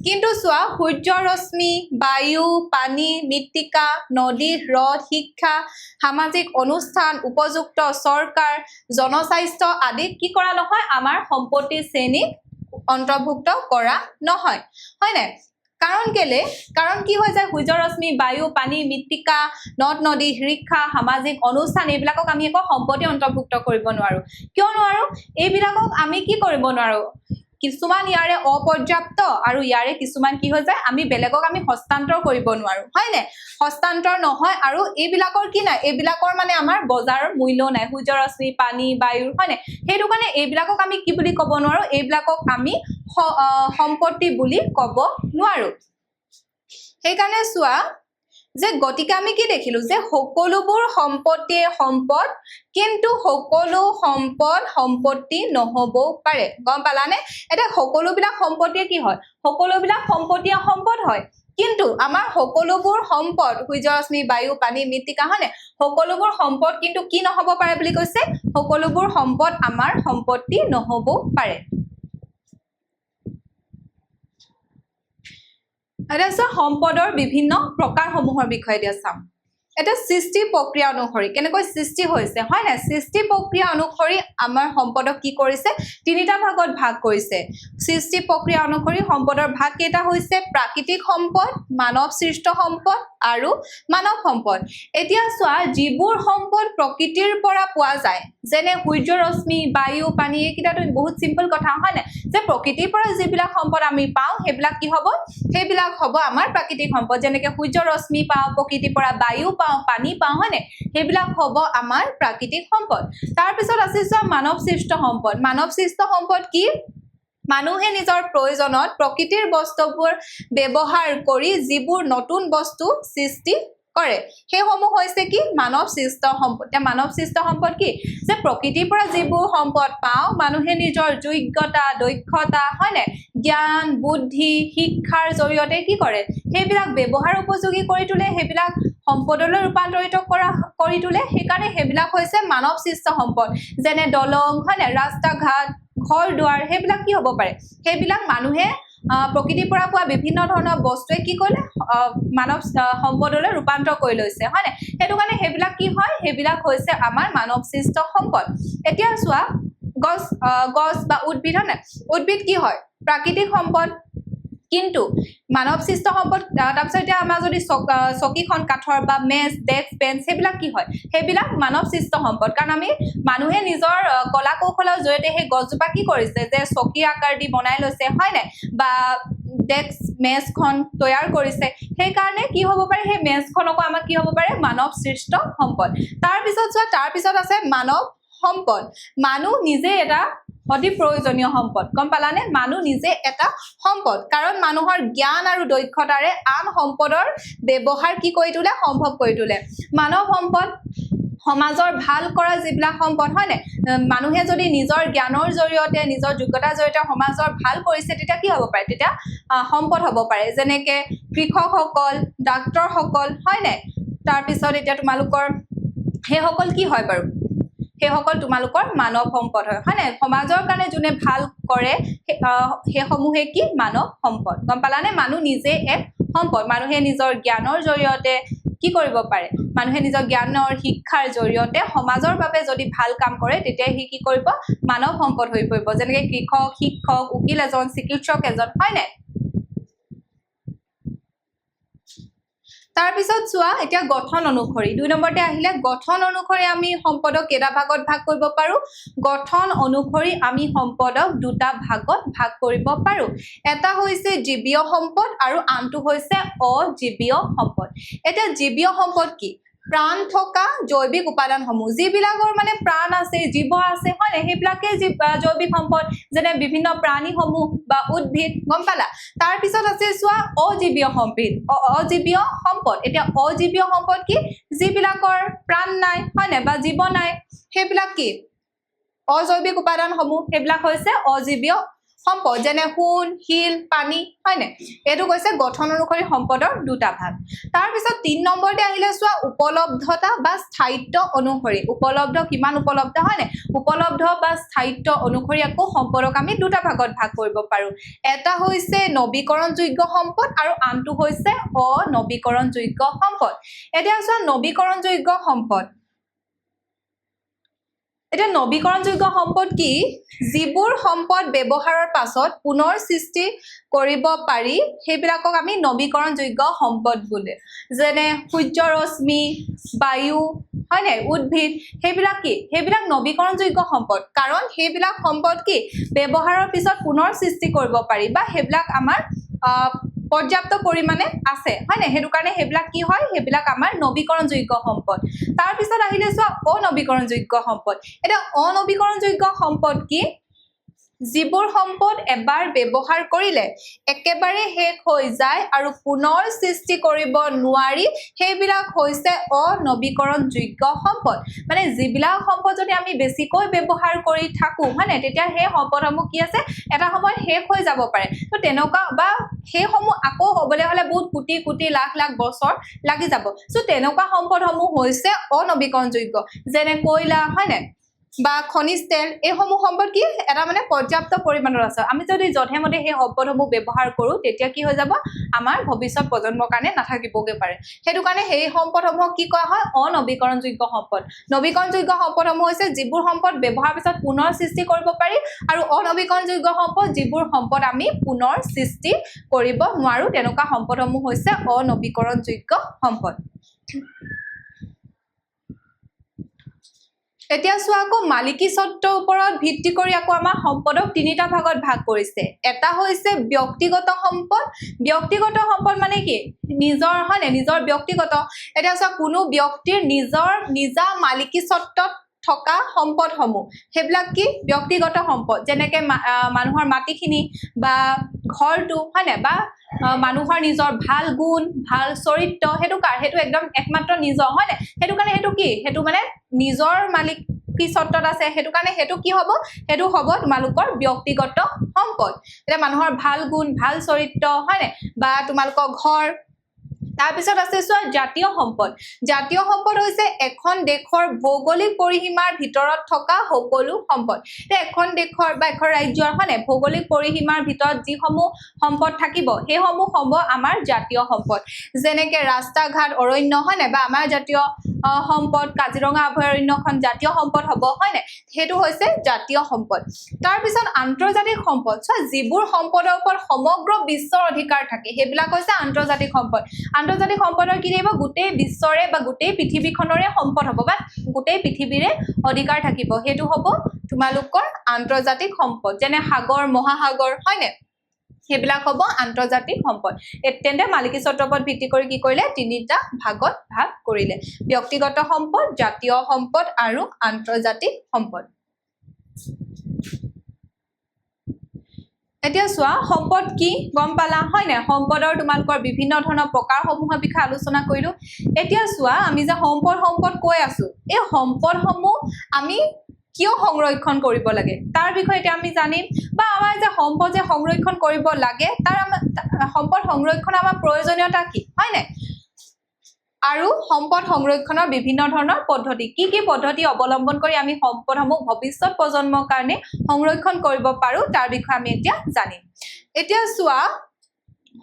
কিন্তু চোৱা সূৰ্য ৰশ্মি, বায়ু, পানী, মৃত্তিকা, নদী, হ্ৰদ, শিক্ষা, সামাজিক অনুষ্ঠান, উপযুক্ত চৰকাৰ, জনস্বাস্থ্য আদিত কি কৰা নহয়, আমাৰ সম্পত্তিৰ শ্ৰেণীত অন্তৰ্ভুক্ত কৰা নহয়, হয় নাই, কাৰণ কেলে, কাৰণ কি হৈ যায়, সূৰ্য ৰশ্মি, বায়ু, পানী, মৃত্তিকা, নদ নদী, শিক্ষা, সামাজিক অনুষ্ঠান, এইবিলাকক আমি একো সম্পত্তি অন্তৰ্ভুক্ত কৰিব নোৱাৰো। কিয় নোৱাৰো, এইবিলাকক আমি কি কৰিব নোৱাৰো, কিছুমান ইয়াৰে অপৰ্যাপ্ত আৰু ইয়াৰে কিছুমান কি হৈ যায়, আমি বেলেগক আমি হস্তান্তৰ কৰিব নোৱাৰো, হয় নে, হস্তান্তৰ নহয়, আৰু এইবিলাকৰ কি নাই, এইবিলাকৰ মানে আমাৰ বজাৰৰ মূল্য নাই, সূৰ্য ৰশ্মি, পানী, বায়ু, হয় নে, সেইটো কাৰণে এইবিলাকক আমি কি বুলি ক'ব নোৱাৰো, এইবিলাকক আমি সম্পত্তি বুলি ক'ব নোৱাৰো। সেইকাৰণে চোৱা যে গতিকে আমি কি দেখিলো, যে সকলোবোৰ সম্পত্তিয়ে সম্পদ, কিন্তু সকলো সম্পদ সম্পত্তি নহবও পাৰে। গম পালানে, এটা সকলোবিলাক সম্পত্তিয়ে কি হয়, সকলোবিলাক সম্পত্তিয়ে সম্পদ হয়, কিন্তু আমাৰ সকলোবোৰ সম্পদ, সূৰ্য ৰশ্মি, বায়ু, পানী, মৃত্তিকা, হয়নে, সকলোবোৰ সম্পদ কিন্তু কি নহব পাৰে বুলি কৈছে, সকলোবোৰ সম্পদ আমাৰ সম্পত্তি নহবও পাৰে। এতিয়া সম্পদৰ বিভিন্ন প্ৰকাৰসমূহৰ বিষয়ে দিয়া চাম। এটা সৃষ্টি প্ৰক্ৰিয়া অনুসৰি কেনেকৈ সৃষ্টি হৈছে, হয় নাই, সৃষ্টি প্ৰক্ৰিয়া অনুসৰি আমাৰ সম্পদক কি কৰিছে, তিনিটা ভাগত ভাগ কৰিছে। সৃষ্টি প্ৰক্ৰিয়া অনুসৰি সম্পদৰ ভাগ কেইটা হৈছে, প্ৰাকৃতিক সম্পদ, মানৱ সৃষ্ট সম্পদ আৰু মানৱ সম্পদ। এতিয়া চোৱা, যিবোৰ সম্পদ প্ৰকৃতিৰ পৰা পোৱা যায়, যেনে সূৰ্য ৰশ্মি, বায়ু, পানী, এইকেইটাটো বহুত চিম্পল কথা, হয় নাই, যে প্ৰকৃতিৰ পৰা যিবিলাক সম্পদ আমি পাওঁ সেইবিলাক কি হ'ব, সেইবিলাক হ'ব আমাৰ প্ৰাকৃতিক সম্পদ, যেনেকে সূৰ্য ৰশ্মি পাওঁ প্ৰকৃতিৰ পৰা, বায়ু পাওঁ, পানী পাওঁ, হয় নাই, সেইবিলাক হ'ব আমাৰ প্ৰাকৃতিক সম্পদ। তাৰপিছত আছে চোৱা মানৱ সৃষ্ট সম্পদ। মানৱ সৃষ্ট সম্পদ কি, মানুহে নিজৰ প্ৰয়োজনত প্ৰকৃতিৰ বস্তুবোৰ ব্যৱহাৰ কৰি যিবোৰ নতুন বস্তু সৃষ্টি কৰে, সেইসমূহ হৈছে কি মানৱ সৃষ্ট সম্পদ। মানৱ সৃষ্ট সম্পদ কি, যে প্ৰকৃতিৰ পৰা যিবোৰ সম্পদ পাওঁ, মানুহে নিজৰ যোগ্যতা, দক্ষতা, হয় নাই, জ্ঞান, বুদ্ধি, শিক্ষাৰ জৰিয়তে কি কৰে, সেইবিলাক ব্যৱহাৰ উপযোগী কৰি তোলে, সেইবিলাক সম্পদলৈ ৰূপান্তৰিত কৰি তোলে, সেইকাৰণে সেইবিলাক হৈছে মানৱ সৃষ্ট সম্পদ, যেনে দলং, হয় নাই, ৰাস্তা ঘাট, ঘৰ দুৱাৰ, সেইবিলাক কি হ'ব পাৰে, সেইবিলাক মানুহে প্ৰকৃতিৰ পৰা পোৱা বিভিন্ন ধৰণৰ বস্তুৱে কি কৰিলে, মানৱ সম্পদলৈ ৰূপান্তৰ কৰি লৈছে, হয় নাই, সেইটো কাৰণে সেইবিলাক কি হয়, সেইবিলাক হৈছে আমাৰ মানৱ সৃষ্ট সম্পদ। এতিয়া চোৱা, গছ বা উদ্ভিদ, হয় নাই, উদ্ভিদ কি হয়, প্ৰাকৃতিক সম্পদ, কিন্তু মানৱ সৃষ্ট সম্পদ। তাৰপিছত এতিয়া আমাৰ যদি চকীখন কাঠৰ বা মেজ, ডেস্ক, বেঞ্চ, সেইবিলাক কি হয়, সেইবিলাক মানৱ সৃষ্ট সম্পদ, কাৰণ আমি মানুহে নিজৰ কলা কৌশলৰ জৰিয়তে সেই গছজোপা কি কৰিছে, যে চকী আকাৰ দি বনাই লৈছে, হয় নাই, বা ডেস্ক মেজখন তৈয়াৰ কৰিছে, সেইকাৰণে কি হ'ব পাৰে, সেই মেজখনকো আমাক কি হ'ব পাৰে, মানৱ সৃষ্ট সম্পদ। তাৰপিছত চোৱা, তাৰপিছত আছে মানৱ সম্পদ। মানুহ নিজে এটা অতি প্ৰয়োজনীয় সম্পদ, গম পালানে, মানুহ নিজে এটা সম্পদ, কাৰণ মানুহৰ জ্ঞান আৰু দক্ষতাৰে আন সম্পদৰ ব্যৱহাৰ কি কৰি তোলে, সম্ভৱ কৰি তোলে। মানৱ সম্পদ সমাজৰ ভাল কৰা যিবিলাক সম্পদ, হয় নাই, মানুহে যদি নিজৰ জ্ঞানৰ জৰিয়তে, নিজৰ যোগ্যতাৰ জৰিয়তে সমাজৰ ভাল কৰিছে, তেতিয়া কি হ'ব পাৰে, তেতিয়া সম্পদ হ'ব পাৰে, যেনেকে কৃষকসকল, ডাক্তৰসকল, হয় নাই, তাৰপিছত এতিয়া তোমালোকৰ সেইসকল কি হয় বাৰু, সেইসকল তোমালোকৰ মানৱ সম্পদ হয়, হয় নাই, সমাজৰ কাৰণে যোনে ভাল কৰে সেইসমূহে কি মানৱ সম্পদ, গম পালানে, মানুহ নিজে এক সম্পদ, মানুহে নিজৰ জ্ঞানৰ জৰিয়তে কি কৰিব পাৰে, মানুহে নিজৰ জ্ঞানৰ শিক্ষাৰ জৰিয়তে সমাজৰ বাবে যদি ভাল কাম কৰে, তেতিয়া সি কি কৰিব, মানৱ সম্পদ হৈ পৰিব, যেনেকে কৃষক, শিক্ষক, উকিল এজন, চিকিৎসক এজন, হয় নাই। তাৰ পিছত চোৱা এতিয়া গঠন অনুসৰি 2 নম্বৰতে আহিলে গঠন অনুসৰি আমি সম্পদক কেইটা ভাগত ভাগ কৰিব পাৰো গঠন অনুসৰি আমি সম্পদক দুটা ভাগত ভাগ কৰিব পাৰো এটা হৈছে জীৱীয় সম্পদ আৰু আনটো হৈছে অজীৱীয় সম্পদ এটা জীৱীয় সম্পদ কি প্ৰাণ থকা জৈৱিক উপাদানসমূহ যিবিলাকৰ মানে প্ৰাণ আছে জীৱ আছে হয় সেইবিলাকে জৈৱিক সম্পদ যেনে বিভিন্ন প্ৰাণীসমূহ বা উদ্ভিদ গম পালা তাৰ পিছত আছে চোৱা অজীৱীয় সম্পদ এতিয়া অজীৱীয় সম্পদ কি যিবিলাকৰ প্ৰাণ নাই হয় বা জীৱ নাই সেইবিলাক কি অজৈৱিক উপাদানসমূহ সেইবিলাক হৈছে অজীৱীয় সম্পদ যেনে সোণ শিল পানী হয় না এটো কৈছে গঠন অনুসৰি সম্পদৰ দুটা ভাগ তাৰ পিছত 3 নম্বৰতে আহিলে চোৱা উপলব্ধতা বা স্থায়িত্ব অনুসৰি উপলব্ধ কিমান উপলব্ধ হয় না উপলব্ধ বা স্থায়িত্ব অনুসৰি আকৌ সম্পদক আমি দুটা ভাগত ভাগ কৰিব পাৰো এটা হৈছে নৱীকৰণযোগ্য সম্পদ আৰু আনটো হৈছে অনৱীকৰণযোগ্য সম্পদ এতিয়া চোৱা নৱীকৰণযোগ্য সম্পদ এটা নৱীকৰণযোগ্য সম্পদ কি যিবোৰ সম্পদ ব্যৱহাৰৰ পাছত পুনৰ সৃষ্টি কৰিব পাৰি সেইবিলাকক আমি নৱীকৰণযোগ্য সম্পদ বোলে যেনে সূৰ্য ৰশ্মি বায়ু হয় নাই উদ্ভিদ সেইবিলাক কি সেইবিলাক নৱীকৰণযোগ্য সম্পদ কাৰণ সেইবিলাক সম্পদ কি ব্যৱহাৰৰ পিছত পুনৰ সৃষ্টি কৰিব পাৰি বা সেইবিলাক আমাৰ পৰ্যাপ্ত পৰিমাণে আছে হয় না হেতু কাৰণে হেবিলাক কি হয় হেবিলাক আমাৰ নৱীকৰণযোগ্য সম্পদ তাৰ পিছত আহিলে চোৱা অনৱীকৰণযোগ্য সম্পদ এটা অনৱীকৰণযোগ্য সম্পদ কি যিবোৰ সম্পদ এবাৰ ব্যৱহাৰ কৰিলে একেবাৰে শেষ হৈ যায় আৰু পুনৰ সৃষ্টি কৰিব নোৱাৰি সেইবিলাক হৈছে অনৱীকৰণযোগ্য সম্পদ মানে যিবিলাক সম্পদ যদি আমি বেছিকৈ ব্যৱহাৰ কৰি থাকো মানে তেতিয়া সেই সম্পদসমূহ কি আছে এটা সময়ত শেষ হৈ যাব পাৰে তো তেনেকুৱা বা সেই সমূহ আকৌ হ'বলৈ হলে বহুত কোটি কোটি লাখ লাখ বছৰ লাগি যাব সো তেনেকুৱা সম্পদসমূহ হৈছে অনৱীকৰণযোগ্য যেনে কয়লা হয় না বা খনিজ তেল এই সমূহ সম্পদ কি এটা মানে পৰ্যাপ্ত পৰিমাণৰ আছে আমি যদি যথেমতে সেই সম্পদসমূহ ব্যৱহাৰ কৰো তেতিয়া কি হৈ যাব আমাৰ ভৱিষ্যত প্ৰজন্মৰ কাৰণে নাথাকিবগে পাৰে হেতু কাৰণে সেই সম্পদসমূহ কি কোৱা হয় অনৱীকৰণযোগ্য সম্পদ নৱীকৰণযোগ্য সম্পদসমূহ হৈছে যিবোৰ সম্পদ ব্যৱহাৰ পিছত পুনৰ সৃষ্টি কৰিব পাৰি আৰু অনৱীকৰণযোগ্য সম্পদ যিবোৰ সম্পদ আমি পুনৰ সৃষ্টি কৰিব নোৱাৰো তেনেকুৱা সম্পদসমূহ হৈছে অনৱীকৰণযোগ্য সম্পদ এতিয়া চোৱা আকৌ মালিকী স্বত্বৰ ওপৰত ভিত্তি কৰি আকৌ আমাৰ সম্পদক তিনিটা ভাগত ভাগ কৰিছে এটা হৈছে ব্যক্তিগত সম্পদ মানে কি নিজৰ হয় নিজৰ ব্যক্তিগত এটা চোৱা কোনো ব্যক্তিৰ নিজা মালিকী স্বত্বত থকা সম্পদসমূহ সেইবিলাক কি ব্যক্তিগত সম্পদ যেনেকে মানুহৰ মাটিখিনি বা ঘৰটো হয় না বা মানুহৰ নিজৰ ভাল গুণ ভাল চৰিত্ৰ হেতু একদম একমাত্ৰ নিজৰ হয় না হেতু কাৰণে হেতু কি হেতু মানে নিজৰ মালিক কি স্বত্বত আছে হেতু কাৰণে হেতু কি হ'ব হেতু হ'ব তোমালোকৰ ব্যক্তিগত সম্পদ এটা মানুহৰ ভাল গুণ ভাল চৰিত্ৰ হয় না বা তোমালোকৰ ঘৰ তাৰ পিছত আছে চোৱা জাতীয় সম্পদ হৈছে এখন দেশৰ ভৌগোলিক পৰিসীমাৰ ভিতৰত থকা সকলো সম্পদ এখন দেশৰ বা এখন ৰাজ্যৰ মানে ভৌগোলিক পৰিসীমাৰ ভিতৰত যি সমূহ সম্পদ থাকিব সেই সমূহ হ'ব আমাৰ জাতীয় সম্পদ যেনেকে ৰাস্তা ঘাট অৰণ্য হয় না বা আমাৰ জাতীয় সম্পদ কাজিৰঙা অভয়াৰণ্যখন জাতীয় সম্পদ হ'ব হয় না হেতু হৈছে জাতীয় সম্পদ তাৰ পিছত আন্তৰ্জাতিক সম্পদ চোৱা যিবোৰ সম্পদৰ ওপৰত সমগ্ৰ বিশ্বৰ অধিকাৰ থাকে সেইবিলাক হৈছে আন্তৰ্জাতিক সম্পদ আন্তৰ্জাতিক সম্পদৰ কি দিব গোটেই বিশ্বৰে বা গোটেই পৃথিৱীখনৰে সম্পদ হ'ব বা গোটেই পৃথিৱীৰে অধিকাৰ থাকিব হেতু হ'ব তোমালোকৰ আন্তৰ্জাতিক সম্পদ যেনে সাগৰ মহাসাগৰ হয় না সেইবিলাক হ'ব আন্তৰ্জাতিক সম্পদ তেন্তে মালিকী স্বত্বৰ ওপৰত ভিত্তি কৰি কি কৰিলে তিনিটা ভাগত ভাগ কৰিলে ব্যক্তিগত সম্পদ জাতীয় সম্পদ আৰু আন্তৰ্জাতিক সম্পদ এতিয়া চোৱা সম্পদ কি গম পালা হয় না সম্পদৰ তোমালোকৰ বিভিন্ন ধৰণৰ প্ৰকাৰসমূহৰ বিষয়ে আলোচনা কৰিলো এতিয়া চোৱা আমি যে সম্পদ কৈ আছো এই সম্পদসমূহ আমি কিয় সংৰক্ষণ কৰিব লাগে তাৰ বিষয়ে এতিয়া আমি জানিম বা আমাৰ যে সম্পদ যে সংৰক্ষণ কৰিব লাগে তাৰ সম্পদ সংৰক্ষণ আমাৰ প্ৰয়োজনীয়তা কি হয় না আৰু সম্পদ সংৰক্ষণৰ বিভিন্ন ধৰণৰ পদ্ধতি কি পদ্ধতি অৱলম্বন কৰি আমি সম্পদসমূহ ভৱিষ্যত প্ৰজন্মৰ কাৰণে সংৰক্ষণ কৰিব পাৰো তাৰ বিষয়ে আমি এতিয়া জানিম এতিয়া চোৱা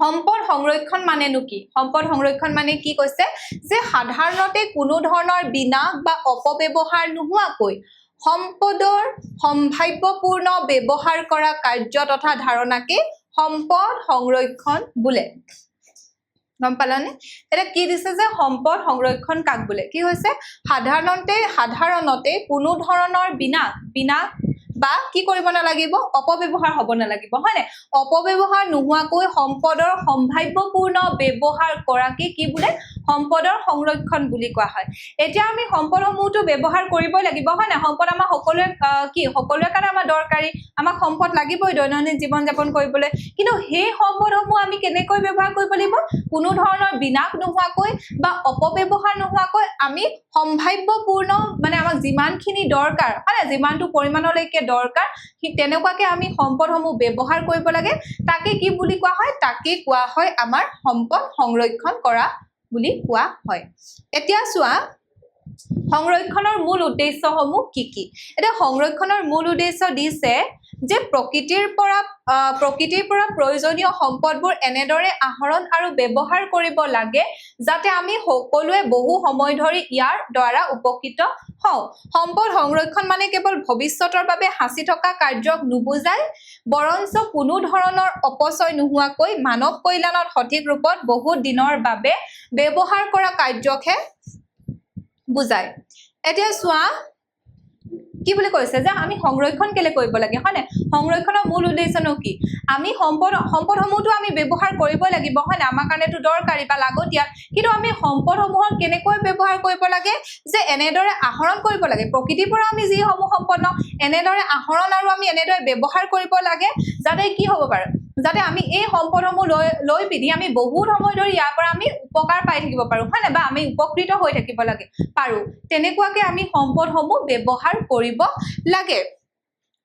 সম্পদ সংৰক্ষণ মানেনো কি সম্পদ সংৰক্ষণ মানে কি কৈছে যে সাধাৰণতে কোনো ধৰণৰ বিনাশ বা অপব্যৱহাৰ নোহোৱাকৈ সম্পদৰ সম্ভাৱ্যপূৰ্ণ ব্যৱহাৰ কৰা কাৰ্য তথা ধাৰণাকে সম্পদ সংৰক্ষণ বোলে গম পালানে এটা কি দিছে যে সম্পদ সংৰক্ষণ কাক বোলে কি হৈছে সাধাৰণতে কোনো ধৰণৰ বিনাশ বা কি কৰিব নালাগিব অপব্যৱহাৰ হ'ব নালাগিব হয়নে অপব্যৱহাৰ নোহোৱাকৈ সম্পদৰ সম্ভাৱ্যপূৰ্ণ ব্যৱহাৰ কৰাকে কি বোলে সম্পদৰ সংৰক্ষণ বুলি কোৱা হয় এতিয়া আমি সম্পদসমূহটো ব্যৱহাৰ কৰিবই লাগিব হয় না সম্পদ আমাৰ সকলোৰে কাৰণে আমাৰ দৰকাৰী আমাক সম্পদ লাগিবই দৈনন্দিন জীৱন যাপন কৰিবলৈ কিন্তু সেই সম্পদসমূহ আমি কেনেকৈ ব্যৱহাৰ কৰিব লাগিব কোনো ধৰণৰ বিনাশ নোহোৱাকৈ বা অপব্যৱহাৰ নোহোৱাকৈ আমি সম্ভাৱ্যপূৰ্ণ মানে আমাক যিমানখিনি দৰকাৰ হয় যিমানটো পৰিমাণলৈকে দৰকাৰ ঠিক তেনেকুৱাকে আমি সম্পদসমূহ ব্যৱহাৰ কৰিব লাগে তাকে কি বুলি কোৱা হয় তাকে কোৱা হয় আমাৰ সম্পদ সংৰক্ষণ কৰা বুলি কোৱা হয় এতিয়া চোৱা সংৰক্ষণৰ মূল উদ্দেশ্যসমূহ কি কি এটা সংৰক্ষণৰ মূল উদ্দেশ্য দিছে যে প্ৰকৃতিৰ পৰা প্ৰয়োজনীয় সম্পদবোৰ এনেদৰে আহৰণ আৰু ব্যৱহাৰ কৰিব লাগে যাতে আমি সকলোৱে বহু সময় ধৰি ইয়াৰ দ্বাৰা উপকৃত হওঁ সম্পদ সংৰক্ষণ মানে কেৱল ভৱিষ্যতৰ বাবে সাঁচি থকা কাৰ্যক নুবুজায় বৰঞ্চ কোনো ধৰণৰ অপচয় নোহোৱাকৈ মানৱ কল্যাণত সঠিক ৰূপত বহুত দিনৰ বাবে ব্যৱহাৰ কৰা কাৰ্যকহে বুজায় এতিয়া চোৱা কি বুলি কৈছে যে আমি সংৰক্ষণ কেলে কৰিব লাগে হয়নে সংৰক্ষণৰ মূল উদ্দেশ্যনো কি আমি সম্পদসমূহটো আমি ব্যৱহাৰ কৰিব লাগিব হয়নে আমাৰ কাৰণেতো দৰকাৰী বা লাগতিয়াল কিন্তু আমি সম্পদসমূহৰ কেনেকৈ ব্যৱহাৰ কৰিব লাগে যে এনেদৰে আহৰণ কৰিব লাগে প্ৰকৃতিৰ পৰা আমি যিসমূহ সম্পদ এনেদৰে আহৰণ আৰু আমি এনেদৰে ব্যৱহাৰ কৰিব লাগে যাতে কি হ'ব পাৰে যাতে আমি এই সম্পদসমূহ লৈ পিনি আমি বহুত সময় ধৰি ইয়াৰ পৰা আমি উপকাৰ পাই থাকিব পাৰো হয়নে বা আমি উপকৃত হৈ থাকিব লাগে পাৰো তেনেকুৱাকে আমি সম্পদসমূহ ব্যৱহাৰ কৰিব লাগে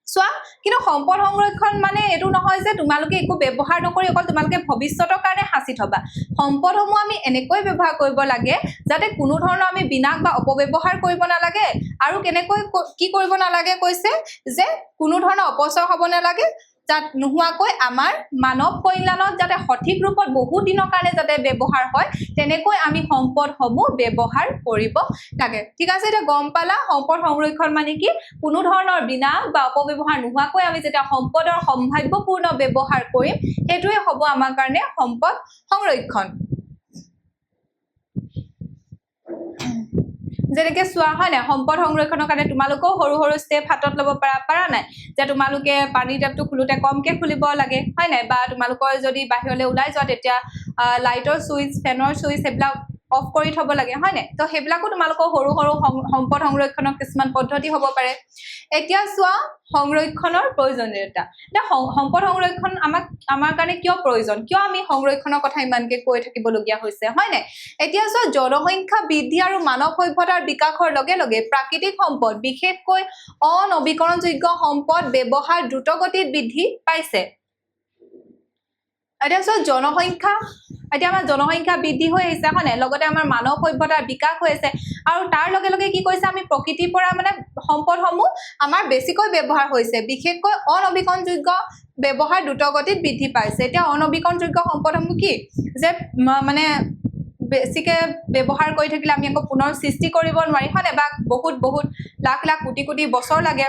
চোৱা কিন্তু সম্পদ সংৰক্ষণ মানে এটো নহয় যে তোমালোকে একো ব্যৱহাৰ নকৰি অকল তোমালোকে ভৱিষ্যতৰ কাৰণে সাঁচি থবা সম্পদসমূহ আমি এনেকৈ ব্যৱহাৰ কৰিব লাগে যাতে কোনো ধৰণৰ আমি বিনাশ বা অপব্যৱহাৰ কৰিব নালাগে আৰু কেনেকৈ কি কৰিব নালাগে কৈছে যে কোনো ধৰণৰ অপচয় হ'ব নালাগে যাত নোহোৱাকৈ আমাৰ মানৱ কল্যাণত যাতে সঠিক ৰূপত বহু দিনৰ কাৰণে যাতে ব্যৱহাৰ হয় তেনেকৈ আমি সম্পদসমূহ ব্যৱহাৰ কৰিব লাগে ঠিক আছে এটা গম পালা সম্পদ সংৰক্ষণ মানে কি কোনো ধৰণৰ বিনাশ বা অপব্যৱহাৰ নোহোৱাকৈ আমি যেতিয়া সম্পদৰ সম্ভাৱ্যপূৰ্ণ ব্যৱহাৰ কৰিম সেইটোৱে হ'ব আমাৰ কাৰণে সম্পদ সংৰক্ষণ যেনেকে চোৱা হয় না সম্পদ সংৰক্ষণৰ কাৰণে তোমালোকেও সৰু সৰু ষ্টেপ হাতত ল'ব পাৰা নাই যে তোমালোকে পানী টেপটো খুলোতে কমকে খুলিব লাগে হয় নাই বা তোমালোকৰ যদি বাহিৰলৈ ওলাই যোৱা তেতিয়া লাইটৰ সুইচ ফেনৰ সুইচ সেইবিলাক অফ কৰি থব লাগে হয় নাই তো সেইবিলাকো তোমালোকৰ সৰু সৰু সম্পদ সংৰক্ষণৰ কিছুমান পদ্ধতি হ'ব পাৰে এতিয়া চোৱা সংৰক্ষণৰ প্ৰয়োজনীয়তা এটা সম্পদ সংৰক্ষণ আমাৰ কাৰণে কিয় প্ৰয়োজন কিয় আমি সংৰক্ষণৰ কথা ইমানকে কৈ থাকিবলগীয়া হৈছে হয় নাই এতিয়া চোৱা জনসংখ্যা বৃদ্ধি আৰু মানৱ সভ্যতাৰ বিকাশৰ লগে লগে প্ৰাকৃতিক সম্পদ বিশেষকৈ অনৱীকৰণযোগ্য সম্পদ ব্যৱহাৰ দ্ৰুতগতিত বৃদ্ধি পাইছে এতিয়া চোৱা এতিয়া আমাৰ জনসংখ্যা বৃদ্ধি হৈ আহিছে হয় নাই লগতে আমাৰ মানৱ সভ্যতাৰ বিকাশ হৈ আছে আৰু তাৰ লগে লগে কি কৈছে আমি প্ৰকৃতিৰ পৰা মানে সম্পদসমূহ আমাৰ বেছিকৈ ব্যৱহাৰ হৈছে বিশেষকৈ অনৱীকৰণযোগ্য ব্যৱহাৰ দ্ৰুতগতিত বৃদ্ধি পাইছে এতিয়া অনৱীকৰণযোগ্য সম্পদসমূহ কি যে মানে বেছিকে ব্যৱহাৰ কৰি থাকিলে আমি আকৌ পুনৰ সৃষ্টি কৰিব নোৱাৰি হয় নাই বা বহুত লাখ লাখ কোটি বছৰ লাগে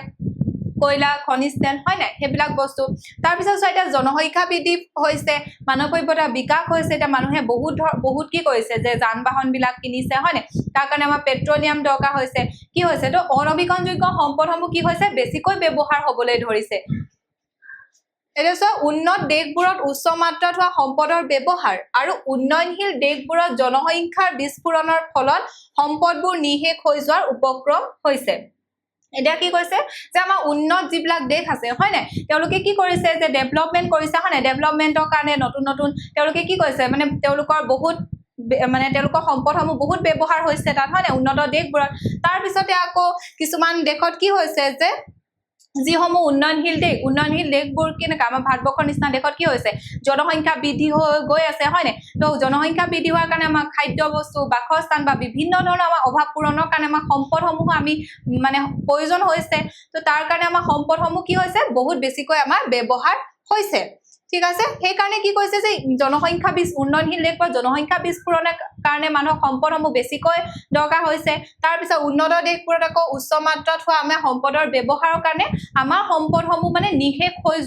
কয়লা খনিজ তেল হয় নাই সেইবিলাক বস্তু তাৰ পিছত এতিয়া জনসংখ্যা বৃদ্ধি হৈছে মানৱ সভ্যতাৰ বিকাশ হৈছে এতিয়া মানুহে বহুত কি কৰিছে যে যান বাহন বিলাক কিনিছে হয় নাই তাৰ কাৰণে আমাৰ পেট্ৰলিয়াম দৰকাৰ হৈছে কি হৈছে তো অনৱীকৰণযোগ্য সম্পদসমূহ কি হৈছে বেছিকৈ ব্যৱহাৰ হ'বলৈ ধৰিছে এতিয়া চোৱা উন্নত দেশবোৰত উচ্চ মাত্ৰাত হোৱা সম্পদৰ ব্যৱহাৰ আৰু উন্নয়নশীল দেশবোৰত জনসংখ্যাৰ বিস্ফোৰণৰ ফলত সম্পদবোৰ নিঃশেষ হৈ যোৱাৰ উপক্ৰম হৈছে এতিয়া কি কৈছে যে আমাৰ উন্নত যিবিলাক দেশ আছে হয় নাই তেওঁলোকে কি কৰিছে যে ডেভেলপমেন্ট কৰিছে হয় নাই ডেভেলপমেন্টৰ কাৰণে নতুন তেওঁলোকে কি কৰিছে মানে তেওঁলোকৰ বহুত মানে তেওঁলোকৰ সম্পদসমূহ বহুত ব্যৱহাৰ হৈছে তাত হয় নাই উন্নত দেশবোৰত তাৰ পিছতে আকৌ কিছুমান দেশত কি হৈছে যে যিসমূহ উন্নয়নশীল দেশবোৰ কেনেকা আমাৰ ভাৰতবৰ্ষৰ নিচিনা দেশত কি হৈছে জনসংখ্যা বৃদ্ধি হৈ গৈ আছে হয় নাই তো জনসংখ্যা বৃদ্ধি হোৱাৰ কাৰণে আমাৰ খাদ্য বস্তু বাসস্থান বা বিভিন্ন ধৰণৰ আমাৰ অভাৱ পূৰণৰ কাৰণে আমাৰ সম্পদসমূহ আমি মানে প্ৰয়োজন হৈছে তো তাৰ কাৰণে আমাৰ সম্পদসমূহ কি হৈছে বহুত বেছিকৈ আমাৰ ব্যৱহাৰ হৈছে ঠিক আছে সেই কাৰণে কি কৈছে যে জনসংখ্যা উন্নয়নশীল দেশবোৰত জনসংখ্যা বিস্ফোৰণে কাৰণে মানুহক সম্পদসমূহ বেছিকৈ দৰকাৰ হৈছে তাৰ পিছত উন্নত দেশবোৰত আকৌ উচ্চ মাত্ৰাত হোৱা আমাৰ সম্পদৰ ব্যৱহাৰৰ কাৰণে আমাৰ সম্পদসমূহ মানে নিশেষ হৈ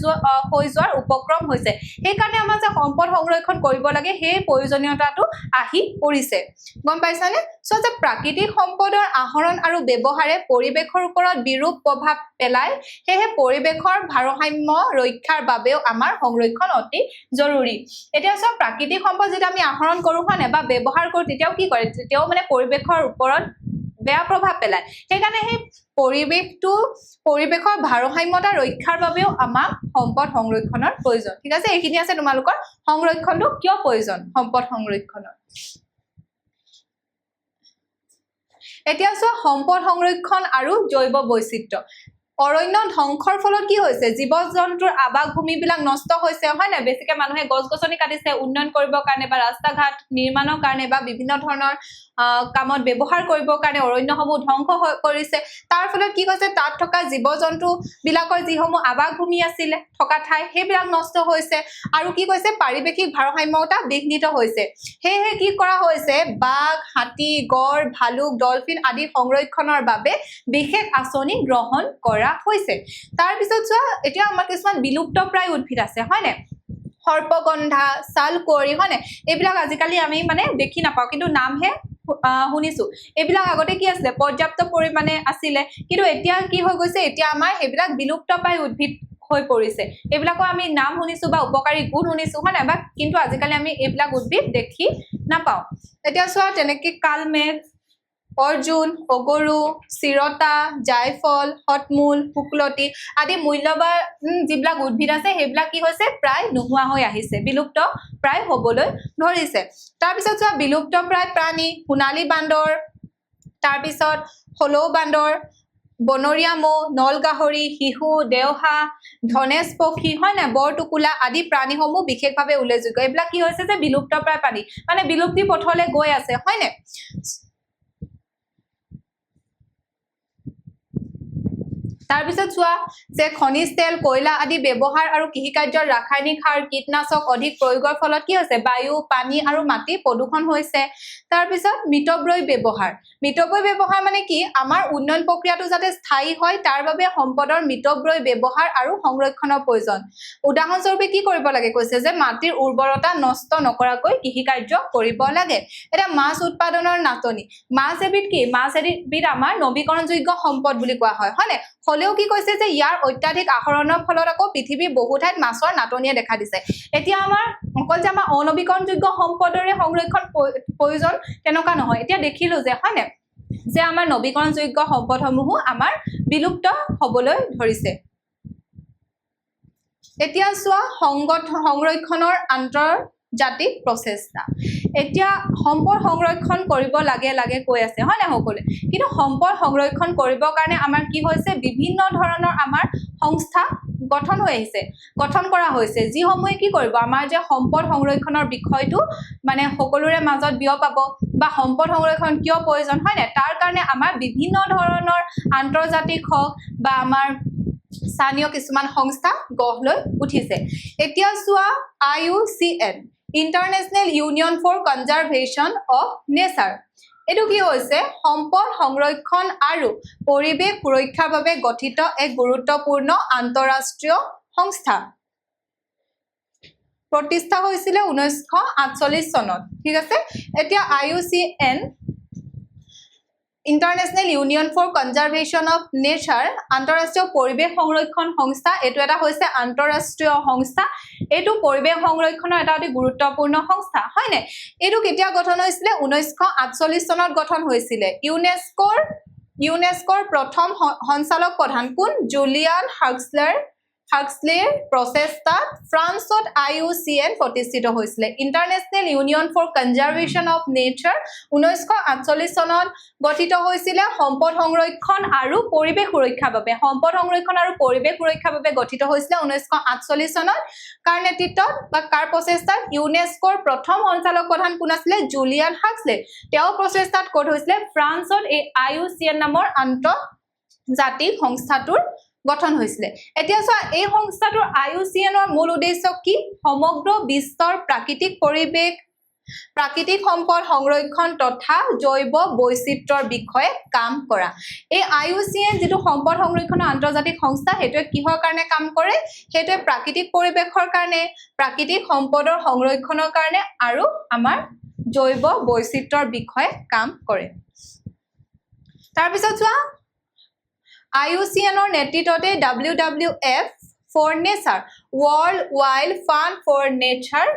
যোৱাৰ উপক্ৰম হৈছে সেইকাৰণে আমাৰ যে সম্পদ সংৰক্ষণ কৰিব লাগে সেই প্ৰয়োজনীয়তাটো আহি পৰিছে গম পাইছানে সো যে প্ৰাকৃতিক সম্পদৰ আহৰণ আৰু ব্যৱহাৰে পৰিৱেশৰ ওপৰত বিৰূপ প্ৰভাৱ পেলায় সেয়ে পৰিৱেশৰ ভাৰসাম্য ৰক্ষাৰ বাবেও আমাৰ সংৰক্ষণ অতি জৰুৰী এতিয়া সব প্ৰাকৃতিক সম্পদ যেটা আমি আহৰণ কৰো হনে বা ব্যৱহাৰ কৰো তেতিয়াও কি কৰে তেতিয়াও মানে পৰিৱেশৰ ওপৰত বেয়া প্ৰভাৱ পেলায় সেইকাৰণে সেই পৰিৱেশৰ ভাৰসাম্যতা ৰক্ষাৰ বাবেও আমাক সম্পদ সংৰক্ষণৰ প্ৰয়োজন ঠিক আছে এইখিনি আছে তোমালোকৰ সংৰক্ষণটো কিয় প্ৰয়োজন সম্পদ সংৰক্ষণৰ এতিয়া সম্পদ সংৰক্ষণ আৰু জৈৱ বৈচিত্ৰ্য অৰণ্য ধ্বংসৰ ফলত কি হৈছে জীৱ-জন্তুৰ আবাস ভূমিবিলাক নষ্ট হৈছে হয় না বেছিকে মানুহে গছ-গছনি কাটিছে উন্নয়ন কৰিবৰ কাৰণে বা ৰাস্তা ঘাট নিৰ্মাণৰ কাৰণে বা বিভিন্ন ধৰণৰ কামত ব্যৱহাৰ কৰিবৰ কাৰণে অৰণ্যসমূহ ধ্বংস কৰিছে তাৰ ফলত কি হৈছে তাত থকা জীৱ-জন্তু বিলাকৰ যিসমূহ আবাস ভূমি আছিল থকা ঠাই সেইবিলাক নষ্ট হৈছে আৰু কি কৈছে পাৰিৱেশিক ভাৰসাম্যতা বিঘ্নিত হৈছে সেয়ে কি কৰা হৈছে বাঘ হাতী গড় ভালুক ডলফিন আদি সংৰক্ষণৰ বাবে বিশেষ আঁচনি গ্ৰহণ কৰা হৈছে তাৰ পিছত এতিয়া আমাৰ কিছুমান বিলুপ্তপ্ৰায় উদ্ভিদ আছে হয়নে সৰ্পগন্ধা সালকুঁৱৰী হয়নে এইবিলাক আজিকালি আমি মানে দেখি নাপাওঁ কিন্তু নামহে শুনিছো এইবিলাক আগতে কি আছিল পৰ্যাপ্ত পৰিমাণে আছিল কিন্তু এতিয়া কি হৈ গৈছে এতিয়া আমাৰ এইবিলাক বিলুপ্তপ্ৰায় উদ্ভিদ হৈ পৰিছে এইবিলাকো আমি নাম শুনিছো বা উপকাৰী গুণ শুনিছো হয়নে বা কিন্তু আজিকালি আমি এইবিলাক উদ্ভিদ দেখি নাপাওঁ এতিয়া চোৱা তেনেকৈ কালমেঘ অৰ্জুন অগৰু চিৰতা জায়ফল হতমূল শুকলতি আদি মূল্যবান যিবিলাক উদ্ভিদ আছে সেইবিলাক কি হৈছে প্ৰায় নোহোৱা হৈ আহিছে বিলুপ্ত প্ৰায় হ'বলৈ ধৰিছে তাৰ পিছত চোৱা বিলুপ্তপ্ৰায় প্ৰাণী সোণালী বান্দৰ তাৰ পিছত হলৌ বান্দৰ বনৰীয়া মৌ নল গাহৰি শিহু দেওহা ধনেশ পক্ষী হয় না বৰটুকুলা আদি প্ৰাণীসমূহ বিশেষভাৱে উল্লেখযোগ্য এইবিলাক কি হৈছে যে বিলুপ্তপ্ৰায় প্ৰাণী মানে বিলুপ্তি পথলৈ গৈ আছে হয় না তাৰ পিছত চোৱা যে খনিজ তেল কয়লা আদি ব্যৱহাৰ আৰু কৃষি কাৰ্যৰ ৰাসায়নিক সাৰ কীটনাশক অধিক প্ৰয়োগৰ ফলত কি হৈছে বায়ু পানী আৰু মাটি প্ৰদূষণ হৈছে তাৰ পিছত মিতব্যয় ব্যৱহাৰ মানে কি আমাৰ উন্নয়ন প্ৰক্ৰিয়াটো যাতে স্থায়ী হয় তাৰ বাবে সম্পদৰ মিতব্যয় ব্যৱহাৰ আৰু সংৰক্ষণৰ প্ৰয়োজন উদাহৰণস্বৰূপে কি কৰিব লাগে কৈছে যে মাটিৰ উৰ্বৰতা নষ্ট নকৰাকৈ কৃষি কাৰ্য কৰিব লাগে এটা মাছ উৎপাদনৰ নাটনি মাছ এবিধ আমাৰ নৱীকৰণযোগ্য সম্পদ বুলি কোৱা হয় হয়নে হলেও কি কৈছে যে ইয়াৰ অত্যাধিক আহৰণৰ ফলত আকৌ পৃথিৱীৰ বহু ঠাইত মাছৰ নাটনিয়ে দেখা দিছে এতিয়া আমাৰ অকল যে আমাৰ অনৱীকৰণযোগ্য সম্পদৰে সংৰক্ষণ প্ৰয়োজন তেনেকুৱা নহয় এতিয়া দেখিলো যে হয়নে যে আমাৰ নৱীকৰণযোগ্য সম্পদসমূহ আমাৰ বিলুপ্ত হ'বলৈ ধৰিছে এতিয়া চোৱা সংৰক্ষণৰ আন্তৰ্জাতিক প্ৰচেষ্টা এতিয়া সম্পদ সংৰক্ষণ কৰিব লাগে কৈ আছে হয় না সকলোৱে কিন্তু সম্পদ সংৰক্ষণ কৰিবৰ কাৰণে আমাৰ কি হৈছে বিভিন্ন ধৰণৰ আমাৰ সংস্থা গঠন কৰা হৈছে যিসমূহে কি কৰিব আমাৰ যে সম্পদ সংৰক্ষণৰ বিষয়টো মানে সকলোৰে মাজত বিয়পাব বা সম্পদ সংৰক্ষণ কিয় প্ৰয়োজন হয় না তাৰ কাৰণে আমাৰ বিভিন্ন ধৰণৰ আন্তৰ্জাতিক হওক বা আমাৰ স্থানীয় কিছুমান সংস্থা গঢ় লৈ উঠিছে এতিয়া চোৱা IUCN international union for conservation of nature এটো কি হৈছে সম্পদ সংৰক্ষণ আৰু পৰিৱেশ সুৰক্ষাৰ বাবে গঠিত এক গুৰুত্বপূৰ্ণ আন্তঃৰাষ্ট্ৰীয় সংস্থা প্ৰতিষ্ঠা হৈছিল 1948 চনত ঠিক আছে এতিয়া IUCN international union for conservation of nature আন্তঃৰাষ্ট্ৰীয় পৰিৱেশ সংৰক্ষণ সংস্থা এটো এটা হৈছে আন্তঃৰাষ্ট্ৰীয় সংস্থা এটো পৰিৱেশ সংৰক্ষণৰ এটা অতি গুৰুত্বপূৰ্ণ সংস্থা হয় নে এটো কেতিয়া গঠন হৈছিল 1948 চনত গঠন হৈছিল ইউনেস্কোৰ প্ৰথম সঞ্চালক প্ৰধান কোন জুলিয়ান হাক্সলেৰ প্ৰচেষ্টাত ফ্ৰান্সত IUCN প্ৰতিষ্ঠিত হৈছিল international union for conservation of nature 1948 চনত গঠিত হৈছিল সম্পদ সংৰক্ষণ আৰু পৰিৱেশ সুৰক্ষাৰ বাবে গঠিত হৈছিল 1948 চনত কাৰ নেতৃত্বত বা কাৰ প্ৰচেষ্টাত ইউনেস্কোৰ প্ৰথম সঞ্চালক প্ৰধান কোন আছিল জুলিয়ান হাক্সলে তেওঁ প্ৰচেষ্টাত ক'ত হৈছিল ফ্ৰান্সত এই IUCN নামৰ আন্তৰ্জাতিক সংস্থাটোৰ গঠন হৈছিল এতিয়া চোৱা এই সংস্থাটোৰ IUCNৰ মূল উদ্দেশ্য কি সমগ্ৰ বিশ্বৰ প্ৰাকৃতিক পৰিৱেশ প্ৰাকৃতিক সম্পদ সংৰক্ষণ তথা জৈৱ বৈচিত্ৰ্যৰ বিষয়ে কাম কৰা এই IUCN যেটো সম্পদ সংৰক্ষণৰ আন্তৰ্জাতিক সংস্থা হেতুৱে কিহৰ কাৰণে কাম কৰে হেতুৱে প্ৰাকৃতিক পৰিবেশৰ কাৰণে প্ৰাকৃতিক সম্পদৰ সংৰক্ষণৰ কাৰণে আৰু আমাৰ জৈৱ বৈচিত্ৰ্যৰ বিষয়ে কাম কৰে তাৰ পিছত চোৱা IUCNৰ নেতৃত্বতে WWF for Nature World Wild Fund for Nature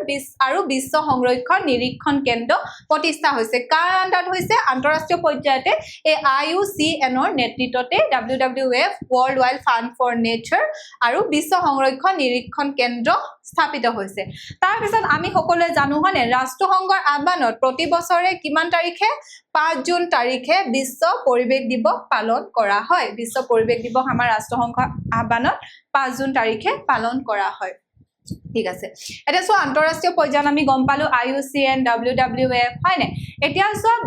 আৰু বিশ্ব সংৰক্ষণ নিৰীক্ষণ কেন্দ্ৰ প্ৰতিষ্ঠা হৈছে কাৰ আণ্ডাৰত হৈছে আন্তঃৰাষ্ট্ৰীয় পৰ্যায়তে এই IUCNৰ নেতৃত্বতে WWF World Wild Fund for Nature আৰু বিশ্ব সংৰক্ষণ নিৰীক্ষণ কেন্দ্ৰ স্থাপিত হৈছে তাৰ পিছত আমি সকলোৱে জানো হনে ৰাষ্ট্ৰসংঘৰ আহ্বানত প্ৰতি বছৰে কিমান তাৰিখে 5 জুন তাৰিখে বিশ্ব পৰিৱেশ দিৱস পালন কৰা হয় বিশ্ব পৰিৱেশ দিৱস আমাৰ ৰাষ্ট্ৰসংঘৰ আহ্বানত 5 জুন তাৰিখে পালন কৰা হয় ঠিক আছে এটা সো আন্তঃৰাষ্ট্ৰীয় পৰ্যায়ত আমি গম পালো IUCN WWF হয়নে এতিয়া সব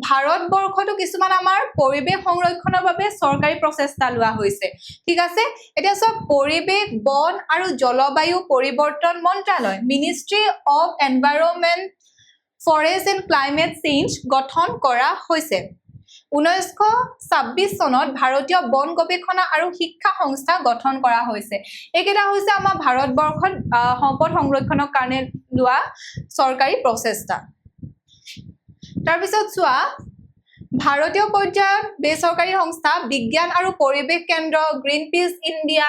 ভাৰতবৰ্ষতো কিছুমান আমাৰ পৰিৱেশ সংৰক্ষণৰ বাবে চৰকাৰী প্ৰচেষ্টা লোৱা হৈছে ঠিক আছে এতিয়া সব পৰিৱেশ বন আৰু জলবায়ু পৰিৱৰ্তন মন্ত্ৰালয় ministry of environment forest and climate change গঠন কৰা হৈছে 1926 চনত ভাৰতীয় বন গৱেষণা আৰু শিক্ষা সংস্থা গঠন কৰা হৈছে একেটা হৈছে আমাৰ ভাৰতবৰ্ষত সম্পদ সংৰক্ষণৰ কাৰণে লোৱা চৰকাৰী প্ৰচেষ্টা তাৰ পিছত চোৱা ভাৰতীয় পৰ্যায়ত বেচৰকাৰী সংস্থা বিজ্ঞান আৰু পৰিৱেশ কেন্দ্ৰ Greenpeace India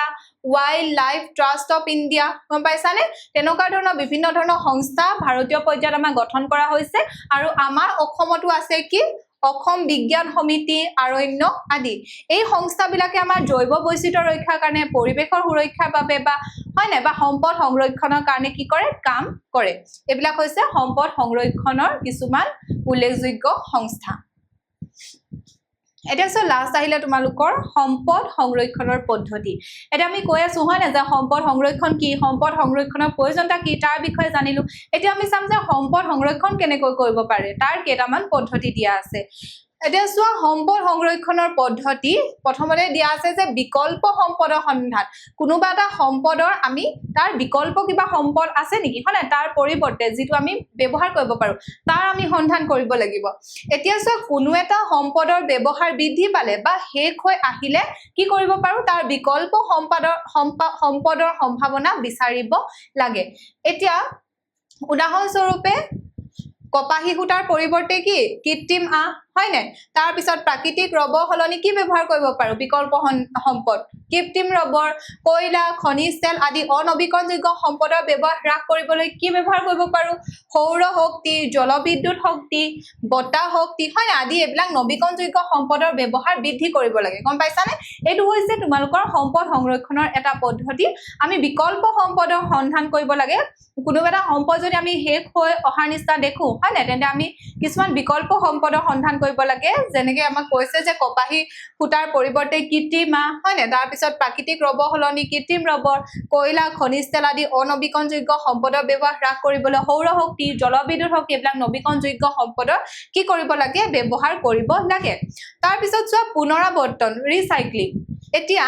wild life trust of India গম পাইছানে তেনেকুৱা ধৰণৰ বিভিন্ন ধৰণৰ সংস্থা ভাৰতীয় পৰ্যায়ত আমাৰ গঠন কৰা হৈছে আৰু আমাৰ অসমতো আছে কি অসম বিজ্ঞান সমিতি অৰণ্য আদি এই সংস্থাবিলাকে আমাৰ জৈৱ বৈচিত্ৰ্য ৰক্ষাৰ কাৰণে পৰিৱেশৰ সুৰক্ষাৰ বাবে বা হয় না বা সম্পদ সংৰক্ষণৰ কাৰণে কি কৰে কাম কৰে এইবিলাক হৈছে সম্পদ সংৰক্ষণৰ কিছুমান উল্লেখযোগ্য সংস্থা এটা সো লাষ্ট আহিলে তোমালোকৰ সম্পদ সংৰক্ষণৰ পদ্ধতি এটা আমি কৈ আছো হয় না যে সম্পদ সংৰক্ষণ কি সম্পদ সংৰক্ষণৰ প্ৰয়োজনীয়তা কি তাৰ বিষয়ে জানিলো এতিয়া আমি চাম যে সম্পদ সংৰক্ষণ কেনেকৈ কৰিব পাৰে তাৰ কেইটামান পদ্ধতি দিয়া আছে এতিয়া চোৱা সম্পদ সংৰক্ষণৰ পদ্ধতি প্ৰথমতে দিয়া আছে যে বিকল্প সম্পদৰ সন্ধান কোনোবা এটা সম্পদৰ আমি তাৰ বিকল্প কিবা সম্পদ আছে নেকি হয়নে তাৰ পৰিৱৰ্তে যেটো আমি ব্যৱহাৰ কৰিব পাৰো তাৰ আমি সন্ধান কৰিব লাগিব এতিয়া চোৱা কোনো এটা সম্পদৰ ব্যৱহাৰ বৃদ্ধি পালে বা শেষ হৈ আহিলে কি কৰিব পাৰো তাৰ বিকল্প সম্পদৰ সম্ভাৱনা বিচাৰিব লাগে এতিয়া উদাহৰণস্বৰূপে কপাহী সূতাৰ পৰিৱৰ্তে কি কৃত্ৰিম আঁহ হয় নাই তাৰ পিছত প্ৰাকৃতিক ৰবৰ হলনি কি ব্যৱহাৰ কৰিব পাৰো বিকল্প সম্পদ কৃত্ৰিম ৰবৰ কয়লা খনিজ তেল আদি অনবীকৰণযোগ্য সম্পদৰ ব্যৱহাৰ হ্ৰাস কৰিবলৈ কি ব্যৱহাৰ কৰিব পাৰো সৌৰ শক্তি জলবিদ্যুৎ শক্তি বতাহ শক্তি হয় আদি এইবিলাক নবীকৰণযোগ্য সম্পদৰ ব্যৱহাৰ বৃদ্ধি কৰিব লাগে গম পাইছানে এটো হৈছে তোমালোকৰ সম্পদ সংৰক্ষণৰ এটা পদ্ধতি আমি বিকল্প সম্পদৰ সন্ধান কৰিব লাগে কোনোবা এটা সম্পদ যদি আমি শেষ হৈ অহাৰ নিচিনা দেখো হয় না তেন্তে আমি কিছুমান বিকল্প সম্পদৰ সন্ধান কৰিব লাগে যেনেকৈ আমাক কৈছে যে কপাহী সূতাৰ পৰিৱৰ্তে কৃত্ৰিম আঁহ হয় না তাৰ পিছত প্ৰাকৃতিক ৰবৰ হলনি কৃত্ৰিম ৰবৰ কয়লা খনিজ তেল আদি অনবীকৰণযোগ্য সম্পদৰ ব্যৱহাৰ হ্ৰাস কৰিবলৈ সৌৰ শক্তি জলবিদ্যুৎ শক্তি এইবিলাক নবীকৰণযোগ্য সম্পদৰ কি কৰিব লাগে ব্যৱহাৰ কৰিব লাগে তাৰ পিছত চোৱা পুনৰাৱৰ্তন ৰিসাইক্লিং এতিয়া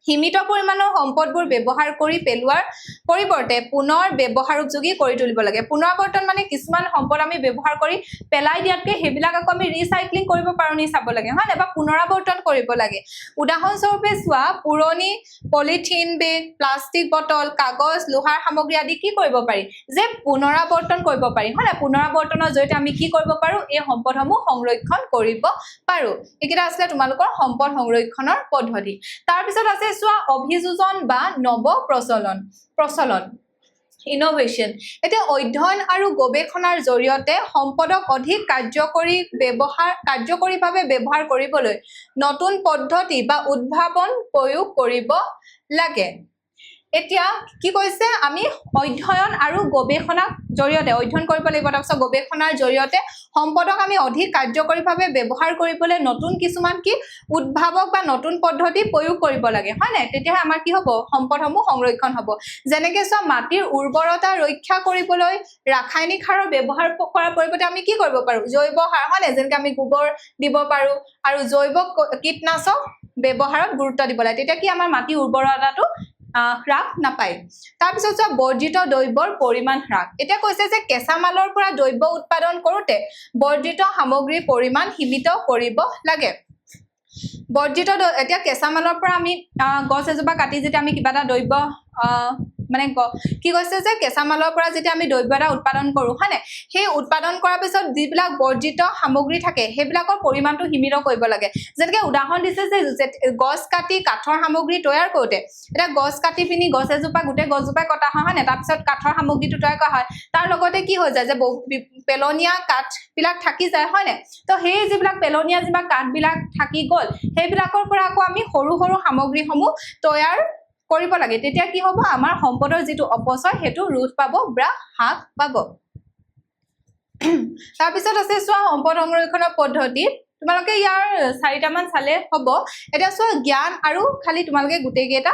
সীমিত পৰিমাণৰ সম্পদবোৰ ব্যৱহাৰ কৰি পেলোৱাৰ পৰিৱৰ্তে পুনৰ ব্যৱহাৰোপযোগী কৰি তুলিব লাগে পুনৰাৱৰ্তন মানে কিছুমান সম্পদ আমি ব্যৱহাৰ কৰি পেলাই দিয়াতকৈ হেবিলাক আকৌ আমি ৰিসাইক্লিং কৰিব পাৰো নি চাব লাগে হয় না বা পুনৰাৱৰ্তন কৰিব লাগে উদাহৰণস্বৰূপে চোৱা পুৰণি পলিথিন বেগ প্লাষ্টিক বটল কাগজ লোহাৰ সামগ্ৰী আদি কি কৰিব পাৰি যে পুনৰাৱৰ্তন কৰিব পাৰি হয় না পুনৰাৱৰ্তনৰ জৰিয়তে আমি কি কৰিব পাৰো এই সম্পদসমূহ সংৰক্ষণ কৰিব পাৰো এইকেইটা আছে তোমালোকৰ সম্পদ সংৰক্ষণৰ পদ্ধতি তাৰ পিছত আছে চোৱা অভিযোজন বা নৱ প্ৰচলন ইনোভেশন এটা অধ্যয়ন আৰু গৱেষণাৰ জৰিয়তে সম্পদক অধিক কাৰ্যকৰীভাৱে ব্যৱহাৰ কৰিবলৈ নতুন পদ্ধতি বা উদ্ভাৱন প্ৰয়োগ কৰিব লাগে এতিয়া কি কৈছে আমি অধ্যয়ন আৰু গৱেষণাৰ জৰিয়তে অধ্যয়ন কৰিব লাগিব তাৰপিছত গৱেষণাৰ জৰিয়তে সম্পদক আমি অধিক কাৰ্যকৰীভাৱে ব্যৱহাৰ কৰিবলৈ নতুন কিছুমান কি উদ্ভাৱক বা নতুন পদ্ধতি প্ৰয়োগ কৰিব লাগে হয় নাই তেতিয়া আমাৰ কি হ'ব সম্পদসমূহ সংৰক্ষণ হ'ব যেনেকৈ সব মাটিৰ উৰ্বৰতা ৰক্ষা কৰিবলৈ ৰাসায়নিক সাৰৰ ব্যৱহাৰ কৰাৰ পৰিৱৰ্তে আমি কি কৰিব পাৰো জৈৱ সাৰ হয় নাই যেনেকৈ আমি গোবৰ দিব পাৰো আৰু জৈৱ কীটনাশক ব্যৱহাৰত গুৰুত্ব দিব লাগে তেতিয়া কি আমাৰ মাটিৰ উৰ্বৰতাটো হ্ৰাস নাপায় তাৰপিছত বৰ্জিত দ্ৰব্যৰ পৰিমাণ হ্ৰাস এতিয়া কৈছে যে কেঁচা মালৰ পৰা দ্ৰব্য উৎপাদন কৰোঁতে বৰ্জিত সামগ্ৰীৰ পৰিমাণ সীমিত কৰিব লাগে বৰ্জিত এতিয়া কেঁচা মালৰ পৰা আমি গছ এজোপা কাটি যেতিয়া আমি কিবা এটা দ্ৰব্য মানে কি কৈছে যে কেঁচা মালৰ পৰা যেতিয়া আমি দ্ৰব্য এটা উৎপাদন কৰোঁ হয়নে সেই উৎপাদন কৰাৰ পিছত যিবিলাক বৰ্জিত সামগ্ৰী থাকে সেইবিলাকৰ পৰিমাণটো সীমিত কৰিব লাগে যেনেকৈ উদাহৰণ দিছে যে গছ কাটি কাঠৰ সামগ্ৰী তৈয়াৰ কৰোঁতে এটা গছ কাটি পিনি গছ এজোপা গোটেই গছজোপাই কটা হয় হয়নে তাৰপিছত কাঠৰ সামগ্ৰীটো তৈয়াৰ কৰা হয় তাৰ লগতে কি হৈ যায় যে পেলনীয়া কাঠবিলাক থাকি যায় হয়নে তো সেই যিবিলাক পেলনীয়া যিবিলাক কাঠবিলাক থাকি গ'ল সেইবিলাকৰ পৰা আকৌ আমি সৰু সৰু সামগ্ৰীসমূহ তৈয়াৰ কৰিব লাগে তেতিয়া কি হ'ব আমাৰ সম্পদৰ যিটো অপচয় সেইটো ৰোধ পাব বা হ্ৰাস পাব তাৰপিছত আছে চোৱা সম্পদ সংৰক্ষণৰ পদ্ধতি তোমালোকে ইয়াৰ 4টা মান চালে হ'ব এতিয়া চোৱা জ্ঞান আৰু খালি তোমালোকে গোটেইকেইটা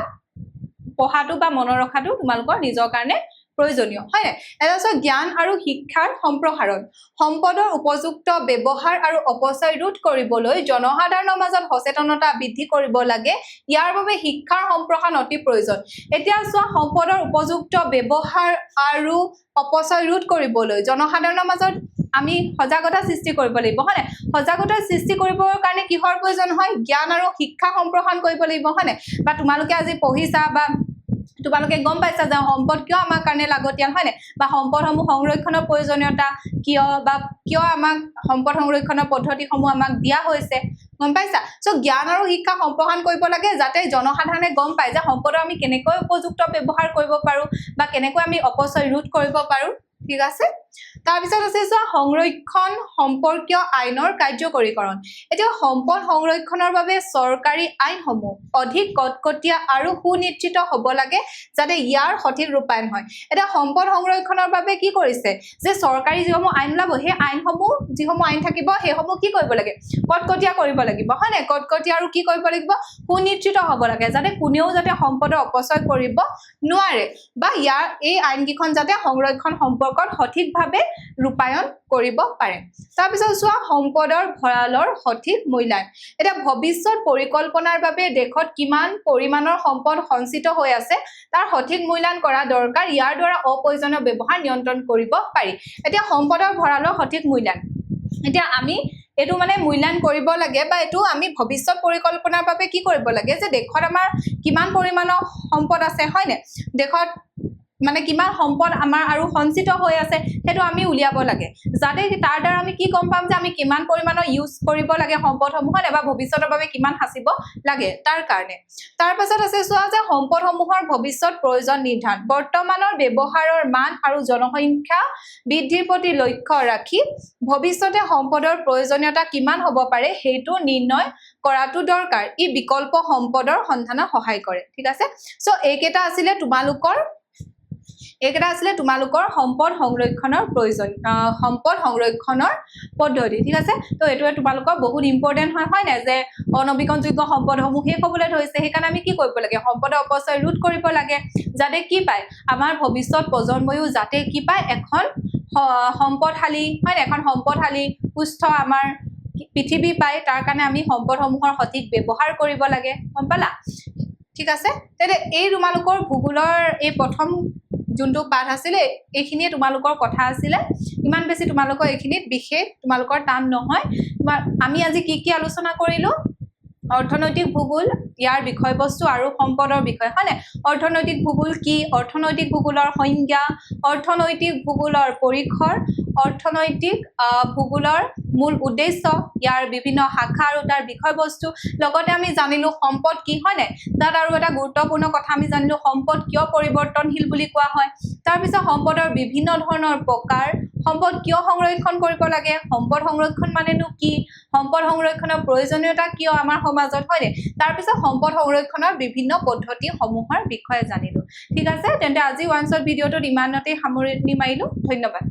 পঢ়াটো বা মনত ৰখাটো তোমালোকৰ নিজৰ কাৰণে প্ৰয়োজনীয় হয় এটা চোৱা জ্ঞান আৰু শিক্ষাৰ সম্প্ৰসাৰণ সম্পদৰ উপযুক্ত ব্যৱহাৰ আৰু অপচয় ৰোধ কৰিবলৈ জনসাধাৰণৰ মাজত সচেতনতা বৃদ্ধি কৰিব লাগে ইয়াৰ বাবে শিক্ষাৰ সম্প্ৰসাৰণ অতি প্ৰয়োজন এতিয়া চোৱা সম্পদৰ উপযুক্ত ব্যৱহাৰ আৰু অপচয় ৰোধ কৰিবলৈ জনসাধাৰণৰ মাজত আমি সজাগতা সৃষ্টি কৰিব লাগিব হয়নে সজাগতা সৃষ্টি কৰিবৰ কাৰণে কিহৰ প্ৰয়োজন হয় জ্ঞান আৰু শিক্ষা সম্প্ৰসাৰণ কৰিব লাগিব হয়নে বা তোমালোকে আজি পঢ়িছা বা তোমালোকে গম পাইছা যে সম্পদ কিয় আমাৰ কাৰণে লাগতিয়াল হয়নে বা সম্পদসমূহ সংৰক্ষণৰ প্ৰয়োজনীয়তা কিয় আমাক সম্পদ সংৰক্ষণৰ পদ্ধতিসমূহ আমাক দিয়া হৈছে গম পাইছা সো জ্ঞান আৰু শিক্ষা সম্প্ৰসাৰণ কৰিব লাগে যাতে জনসাধাৰণে গম পায় যে সম্পদৰ আমি কেনেকৈ উপযুক্ত ব্যৱহাৰ কৰিব পাৰো বা কেনেকৈ আমি অপচয় ৰোধ কৰিব পাৰো ঠিক আছে তাৰপিছত আছে চোৱা সংৰক্ষণ সম্পৰ্কীয় আইনৰ কাৰ্যকৰীকৰণ এতিয়া সম্পদ সংৰক্ষণৰ বাবে চৰকাৰী আইনসমূহ অধিক কটকটীয়া আৰু সুনিশ্চিত হ'ব লাগে যাতে ইয়াৰ সঠিক ৰূপায়ণ হয় এটা সম্পদ সংৰক্ষণৰ বাবে কি কৰিছে যে চৰকাৰী যিসমূহ আইন ওলাব সেই আইনসমূহ যিসমূহ আইন থাকিব সেইসমূহ কি কৰিব লাগে কটকটীয়া কৰিব লাগিব হয় নাই কটকটীয়া আৰু কি কৰিব লাগিব সুনিশ্চিত হ'ব লাগে যাতে কোনেও যাতে সম্পদৰ অপচয় কৰিব নোৱাৰে বা ইয়াৰ এই আইনকেইখন যাতে সংৰক্ষণ সম্পৰ্কত সঠিকভাৱে ৰূপায়ণ কৰিব পাৰে তাৰপিছত চোৱা সম্পদৰ ভঁৰালৰ সঠিক মূল্যায়ন এটা ভৱিষ্যত পৰিকল্পনাৰ বাবে দেশত কিমান পৰিমাণৰ সম্পদ সঞ্চিত হৈ আছে তাৰ সঠিক মূল্যায়ন কৰা দৰকাৰ ইয়াৰ দ্বাৰা অপ্ৰয়োজনীয় ব্যৱহাৰ নিয়ন্ত্ৰণ কৰিব পাৰি এতিয়া সম্পদৰ ভঁৰালৰ সঠিক মূল্যায়ন এতিয়া আমি এটো মানে মূল্যায়ন কৰিব লাগে বা এটো আমি ভৱিষ্যত পৰিকল্পনাৰ বাবে কি কৰিব লাগে যে দেশত আমাৰ কিমান পৰিমাণৰ সম্পদ আছে হয়নে দেশত মানে কিমান সম্পদ আমাৰ আৰু সঞ্চিত হৈ আছে হেতু আমি উলিয়াব লাগে যাতে তাৰ দ্বাৰা আমি কি গম পাম যে আমি কিমান পৰিমাণৰ ইউজ কৰিব লাগে সম্পদসমূহ বা ভৱিষ্যতৰ বাবে কিমান হাসিব লাগে তাৰ কাৰণে তাৰ পাছত আছে চোৱা যে সম্পদসমূহৰ ভৱিষ্যত প্ৰয়োজন নিৰ্ধাৰণ বৰ্তমানৰ ব্যৱহাৰৰ মান আৰু জনসংখ্যা বৃদ্ধিৰ প্ৰতি লক্ষ্য ৰাখি ভৱিষ্যতে সম্পদৰ প্ৰয়োজনীয়তা কিমান হ'ব পাৰে হেতু নিৰ্ণয় কৰাটো দৰকাৰ ই বিকল্প সম্পদৰ সন্ধানত সহায় কৰে ঠিক আছে সো এইকেইটা আছিল তোমালোকৰ সম্পদ সংৰক্ষণৰ প্ৰয়োজন সম্পদ সংৰক্ষণৰ পদ্ধতি ঠিক আছে তো এটোৱে তোমালোকৰ বহুত ইম্পৰ্টেন্ট হয় না যে অনবীকৰণযোগ্য সম্পদসমূহ শেষ হ'বলৈ ধৰিছে সেইকাৰণে আমি কি কৰিব লাগে সম্পদৰ অপচয় ৰোধ কৰিব লাগে যাতে কি পায় আমাৰ ভৱিষ্যত প্ৰজন্ময়ো যাতে কি পায় এখন সম্পদশালী হয় এখন সম্পদশালী সুস্থ আমাৰ পৃথিৱী পায় তাৰ কাৰণে আমি সম্পদসমূহৰ সঠিক ব্যৱহাৰ কৰিব লাগে গম পালা ঠিক আছে তেনে এই তোমালোকৰ ভূগোলৰ এই প্ৰথম যোনটো পাঠ আছিলে এইখিনিয়ে তোমালোকৰ কথা আছিলে ইমান বেছি তোমালোকৰ এইখিনিত বিশেষ তোমালোকৰ টান নহয় আমি আজি কি আলোচনা কৰিলো অৰ্থনৈতিক ভূগোল ইয়াৰ বিষয়বস্তু আৰু সম্পদৰ বিষয় হয়নে অৰ্থনৈতিক ভূগোল কি অৰ্থনৈতিক ভূগোলৰ সংজ্ঞা অৰ্থনৈতিক ভূগোলৰ পৰিসৰ অৰ্থনৈতিক ভূগোলৰ মূল উদ্দেশ্য ইয়াৰ বিভিন্ন শাখা আৰু তাৰ বিষয়বস্তু লগতে আমি জানিলো সম্পদ কি হয়নে তাত আৰু এটা গুৰুত্বপূৰ্ণ কথা আমি জানিলো সম্পদ কিয় পৰিৱৰ্তনশীল বুলি কোৱা হয় তাৰ পিছত সম্পদৰ বিভিন্ন ধৰণৰ প্ৰকাৰ সম্পদ কিয় সংৰক্ষণ কৰিব লাগে সম্পদ সংৰক্ষণ মানেনো কি সম্পদ সংৰক্ষণৰ প্ৰয়োজনীয়তা কিয় আমাৰ সমাজত হয়নে তাৰ পিছত সম্পদ সংৰক্ষণৰ বিভিন্ন পদ্ধতি সমূহৰ বিষয়ে জানিলো ঠিক আছে তেন্তে আজি ওয়ান শট ভিডিওটো ইমানতে সামৰণি মাৰিলো ধন্যবাদ